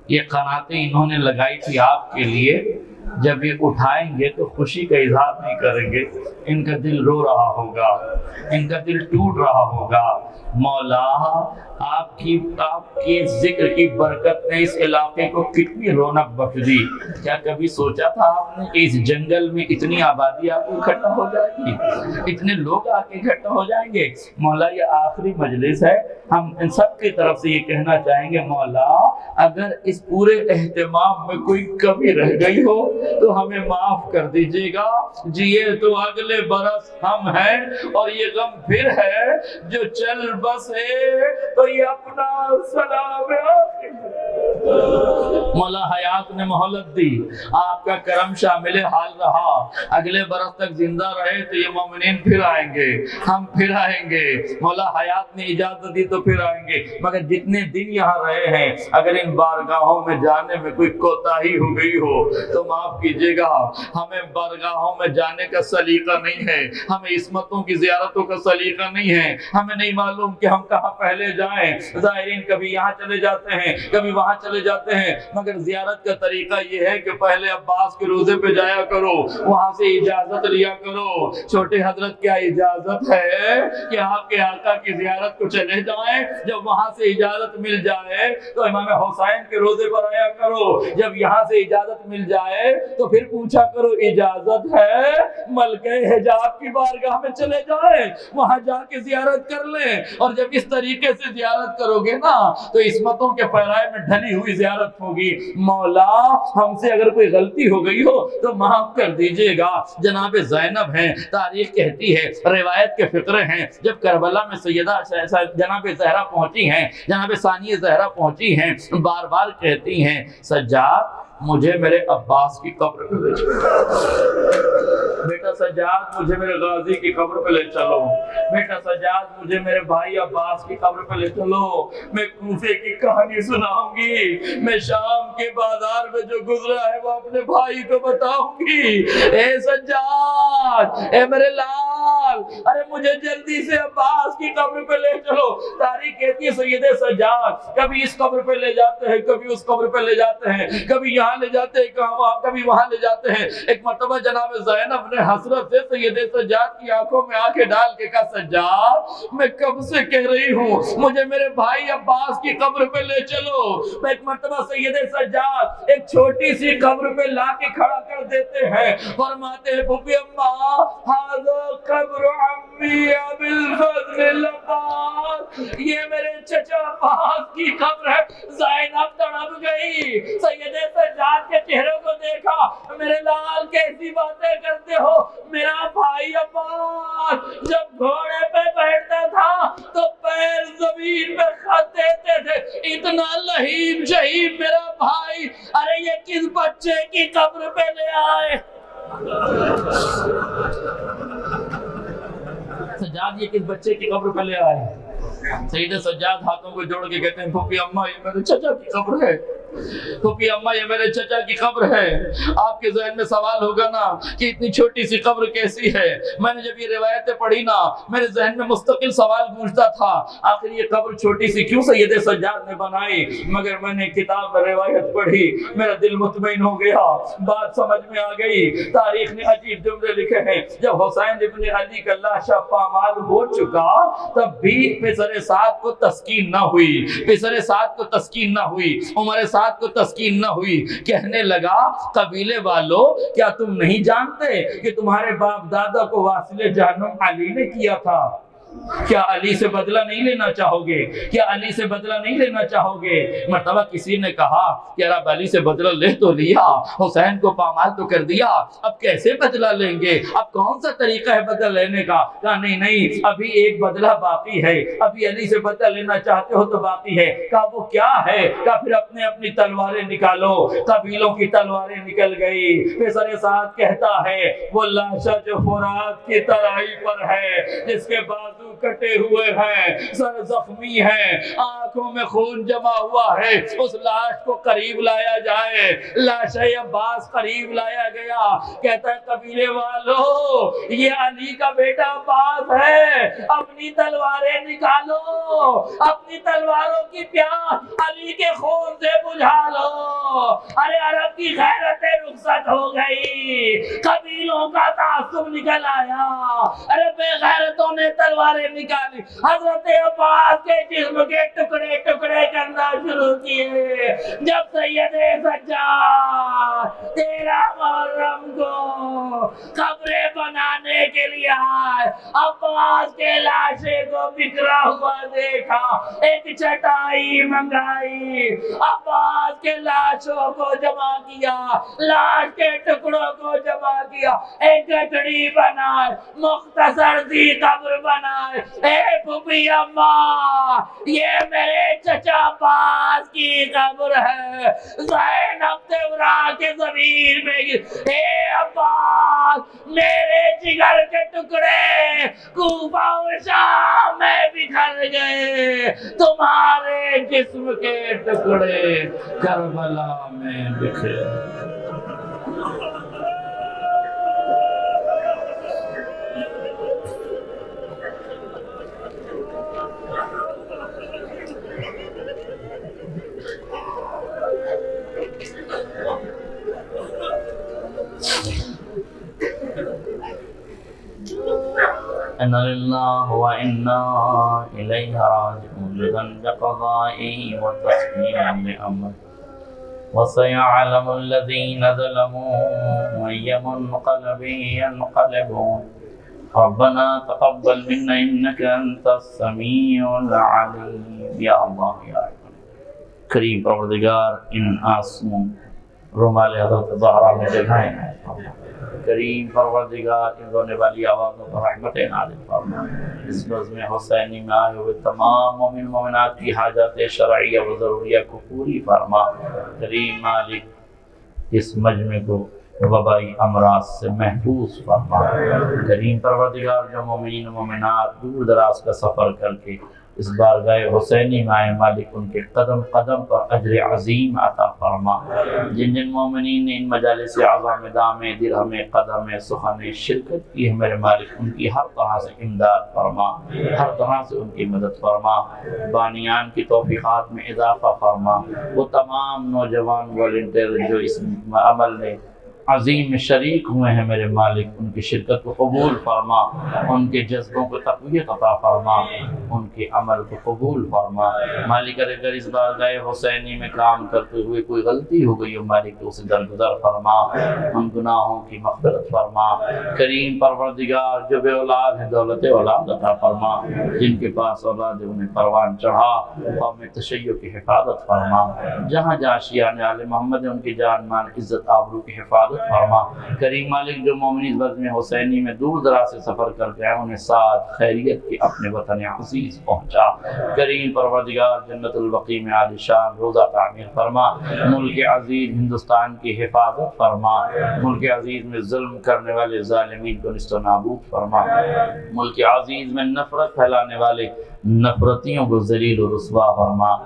یہ قناتیں انہوں نے لگائی تھی آپ کے لیے جب یہ اٹھائیں گے تو خوشی کا اظہار نہیں کریں گے، ان کا دل رو رہا ہوگا، ان کا دل ٹوٹ رہا ہوگا۔ مولا آپ کی ذکر کی برکت نے اس علاقے کو کتنی رونق بخش دی۔ کیا کبھی سوچا تھا آپ نے کہ اس جنگل میں اتنی آبادی آپ کو اکٹھا ہو جائے گی، اتنے لوگ آ کے اکٹھا ہو جائیں گے؟ مولا یہ آخری مجلس ہے، ہم ان سب کی طرف سے یہ کہنا چاہیں گے مولا اگر اس پورے اہتمام میں کوئی کمی رہ گئی ہو تو ہمیں معاف کر دیجیے گا۔ جیے تو اگلے برس ہم ہیں اور یہ غم پھر ہے، جو چل بسے تو یہ اپنا سلام آخر۔ مولا حیات نے مہلت دی، آپ کا کرم شامل حال رہا، اگلے برس تک زندہ رہے تو یہ مومنین پھر آئیں گے، ہم پھر آئیں گے۔ مولا حیات نے اجازت دی تو پھر آئیں گے، مگر جتنے دن یہاں رہے ہیں اگر ان بارگاہوں میں جانے میں کوئی کوتاہی ہو گئی ہو تو معاف کیجیے گا۔ ہمیں بارگاہوں میں جانے کا سلیقہ نہیں ہے، ہمیں عصمتوں کی زیارتوں کا سلیقہ نہیں ہے، ہمیں نہیں معلوم کہ ہم کہاں پہلے جائیں۔ زائرین کبھی یہاں چلے جاتے ہیں، کبھی وہاں چلے جاتے ہیں، مگر زیارت کا طریقہ یہ ہے کہ پہلے عباس کے روضے پہ جایا کرو، وہاں سے اجازت لیا کرو۔ چھوٹے حضرت کیا اجازت ہے کہ آپ کے آقا کی زیارت کو چلے جائیں؟ جب وہاں سے اجازت مل جائے تو امام حسین کے روضے پر آیا کرو، جب یہاں سے اجازت مل جائے تو پھر پوچھا کرو اجازت ہے ملکہ حجاب کی بارگاہ میں چلے جائیں، وہاں جا کے زیارت کر لیں۔ اور جب اس طریقے سے زیارت کرو گے نا تو عصمتوں کے پیرائے میں ڈھلی ہوئی زیارت ہوگی۔ مولا ہم سے اگر کوئی غلطی ہو گئی ہو تو معاف کر دیجیے گا۔ جناب زینب ہیں، تاریخ کہتی ہے، روایت کے فقرے ہیں، جب کربلا میں سیدہ جناب زہرا پہنچی ہیں، جناب ثانیہ زہرا پہنچی ہیں، بار بار کہتی ہیں سجاد مجھے میرے عباس کی قبر پہ لے چلو، بیٹا سجاد مجھے میرے غازی کی قبر پہ لے چلو، بیٹا سجاد مجھے میرے بھائی عباس کی قبر پہ لے چلو، میں کوفے کی کہانی سناؤں گی، میں شام کے بازار میں جو گزرا ہے وہ اپنے بھائی کو بتاؤں گی۔ اے سجاد، اے میرے لال، ارے مجھے جلدی سے عباس کی قبر پہ لے چلو۔ تاریخ کہتی ہے سید سجاد کبھی اس قبر پہ لے جاتے ہیں، کبھی اس قبر پہ لے جاتے ہیں، کبھی یہاں لے جاتے ہیں، کبھی وہاں لے جاتے ہیں۔ ایک مرتبہ جناب زینب نے حسرت سے سید سجاد کی آنکھوں میں آنکھیں ڈال کے کہا سجاد میں کب سے کہہ رہی ہوں مجھے میرے بھائی عباس کی قبر پہ لے چلو۔ میں ایک مرتبہ سید سجاد ایک چھوٹی سی قبر پہ لا کے کھڑا کر دیتے ہیں، فرماتے ہیں پھوپھی اماں ھذا قبر عمی ابی الفضل العباس، یہ میرے چچا عباس کی قبر ہے۔ زینب تڑپ گئی، سید سجاد کے چہرے کو دیکھا، میرے لال کیسی باتیں کرتے ہو، میرا بھائی عباس جب گھوڑے پہ بیٹھتا تھا تو پیر زمین پہ خط دیتے تھے، اتنا لہیم شہیم میرا بھائی، ارے یہ کس بچے کی قبر پہ لے آئے؟ سجاد یہ کس بچے کی قبر پہ لے آئے؟ سید سجاد ہاتھوں کو جوڑ کے کہتے ہیں پھوپھی اماں یہ میرے چچا کی قبر ہے، پھوپھی اماں یہ میرے چچا کی قبر ہے۔ آپ کے ذہن میں سوال ہوگا نا کہ اتنی چھوٹی سی قبر کیسی ہے؟ میں نے جب یہ روایتیں پڑھی نا میرے ذہن میں مستقل سوال گونجتا تھا آخر یہ قبر چھوٹی سی کیوں سید سجاد نے بنائی؟ مگر میں نے کتاب میں روایت پڑھی، میرا دل مطمئن ہو گیا، بات سمجھ میں آ گئی۔ تاریخ نے عجیب جملے لکھے ہیں، جب حسین ابن علی کا لاشا پامال ہو چکا تب بھی پسر سعد کو تسکین نہ ہوئی، پسر سعد کو تسکین نہ ہوئی، عمر سعد کو تسکین نہ ہوئی۔ کہنے لگا قبیلے والوں کیا تم نہیں جانتے کہ تمہارے باپ دادا کو واصل جہنم علی نے کیا تھا؟ کیا علی سے بدلہ نہیں لینا چاہو گے؟ کیا علی سے بدلہ نہیں لینا چاہو گے؟ مرتبہ کسی نے کہا کہ یار اب علی سے بدلہ لے تو لیا، حسین کو پامال تو کر دیا، اب کیسے بدلہ لیں گے؟ اب کون سا طریقہ ہے بدلہ لینے کا؟ کہا نہیں ابھی ایک بدلہ باقی ہے، ابھی علی سے بدلہ لینا چاہتے ہو تو باقی ہے۔ کہا وہ کیا ہے؟ کہا پھر اپنی تلواریں نکالو۔ قبیلوں کی تلواریں نکل گئی۔ پسر سعد کہتا ہے وہ لاشا جو فرات کی ترائی پر ہے، جس کے بازو کٹے ہوئے ہیں، سر زخمی ہے، آنکھوں میں خون جمع ہوا ہے، اس لاش کو قریب لایا جائے۔ لاش عباس قریب لایا گیا، کہتا ہے قبیلے والو یہ علی کا بیٹا عباس ہے، اپنی تلواریں نکالو، اپنی تلواروں کی پیاس علی کے خون سے بجھا لو۔ ارے عرب کی غیرت رخصت شہادت ہو گئی، قبیلوں کا تعصب نکل آیا، ارے بے غیرتوں نے تلواریں نکالی، حضرت عباس کے جسم کے ٹکڑے ٹکڑے کرنا شروع کیے۔ جب سید سجاد 13 محرم کو قبریں بنانے کے لیے آئے، عباس کے لاشے کو بکھرا ہوا دیکھا، ایک چٹائی منگائی، عباس کے لاشوں کو جمع کیا، لاش کے ٹکڑوں کو جمع کیا، ایک گٹڑی بنائے، مختصر سی قبر بنائے۔ اے پھوپھی اماں، یہ میرے چچا عباس کی قبر ہے۔ زینب تورا کے زمین میں گر، اے عباس میرے جگر کے ٹکڑے کوفہ و شام میں بکھر گئے، تمہارے جسم کے ٹکڑے کربلا میں بکھرے۔ اِنَّ لِلَّهِ وَإِنَّا إِلَيْهِ رَاجِعُونَ لِذَنْبِ قَضَائِهِ وَتَسْلِيمًا لِأَمْرِهِ وَسَيَعْلَمُ الَّذِينَ ظَلَمُوا أَيَّ مُنْقَلَبٍ يَنْقَلِبُونَ رَبَّنَا تَقَبَّلْ مِنَّا إِنَّكَ أَنْتَ السَّمِيعُ الْعَلِيمُ۔ یا اللہ یا رحمن کریم پروردگار، ان آنسوں رومال حضرت زہرا میں جگہیں ہیں، کریم پروردگار ان رونے والی آوازوں پر رحمت نازل فرما۔ اس بزم حسینی میں آئے ہوئے تمام مومن مومنات کی حاجات شرعیہ و ضروریہ کو پوری فرما۔ کریم مالک اس مجمع کو وبائی امراض سے محفوظ فرما۔ کریم پروردگار جو مومنین و مومنات دور دراز کا سفر کر کے اس بارگاہ حسینی میں آئے، مالک ان کے قدم قدم پر اجر عظیم عطا فرما۔ جن جن مومنین نے ان مجالس اعظام دام درہم قدم سخن شرکت کی ہے، میرے مالک ان کی ہر طرح سے امداد فرما، ہر طرح سے ان کی مدد فرما، بانیان کی توفیقات میں اضافہ فرما۔ وہ تمام نوجوان والنٹیر جو اس عمل میں عظیم شریک ہوئے ہیں، میرے مالک ان کی شرکت کو قبول فرما، ان کے جذبوں کو تقویت عطا فرما، ان کے عمل کو قبول فرما۔ مالک اگر اس بارگاہ حسینی میں کام کرتے ہوئے کوئی غلطی ہو گئی ہو، مالک تو اسے درگزر فرما، ان گناہوں کی مغفرت فرما۔ کریم پروردگار جو بے اولاد ہیں، دولت اولاد عطا فرما، جن کے پاس اولاد ہے انہیں پروان چڑھا، قوم تشیع کی حفاظت فرما۔ جہاں جہاں شیعان آل محمد ہیں ان کی جان مال عزت آبرو کی حفاظت فرما۔ کریم مالک جو مومنی بزم حسینی میں دور دراز سے سفر کر کے آئے، انہیں ساتھ خیریت کے اپنے وطن عزیز پہنچا۔ کریم پروردگار جنت البقیع میں عالی شان روضہ تعمیر فرما۔ ملک عزیز ہندوستان کی حفاظت فرما۔ ملک عزیز میں ظلم کرنے والے ظالمین کو نیست و نابود فرما۔ ملک عزیز میں نفرت پھیلانے والے نفرتیوں کو ذلیل و رسوا فرما۔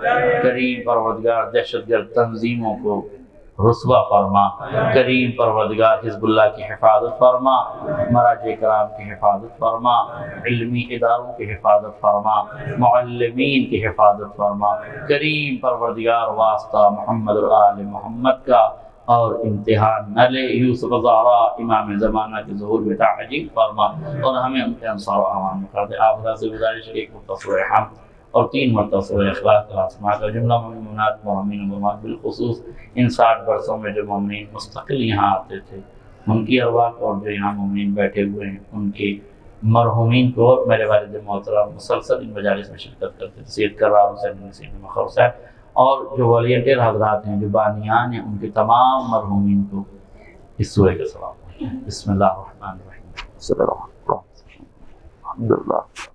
کریم پروردگار دہشت گرد تنظیموں کو رسوا فرما۔ کریم پروردگار حزب اللہ کی حفاظت فرما، مراجع کرام کی حفاظت فرما، علمی اداروں کی حفاظت فرما، معلمین کی حفاظت فرما۔ کریم پروردگار واسطہ محمد اور آل محمد کا اور امتحان نہ لے، یوسف زہرا امام زمانہ کے ظہور میں تعجیل فرما اور ہمیں ان کے انصار و اعوان کر دے۔ آپ سے گزارش ہے کہ ایک مختصر حمد اور 3 مرتبہ سورہ اخلاص کا آسما کا جملہ مومنات مومنین و مومنات، بالخصوص ان 60 برسوں میں جو مومنین مستقل یہاں آتے تھے ان کی ارواح کو، اور جو یہاں مومنین بیٹھے ہوئے ہیں ان کے مرحومین کو، اور میرے والد محترم مسلسل ان مجالس میں شرکت کرتے تھے، سید کرار حسین نسیم مخر صاحب، اور جو والنٹیر حضرات ہیں جو بانیان ہیں، ان کے تمام مرحومین کو اس سورہ کے سلام۔ بسم اللہ الرحمن الرحیم۔ صلی اللہ علیہ وسلم۔ الحمدللہ۔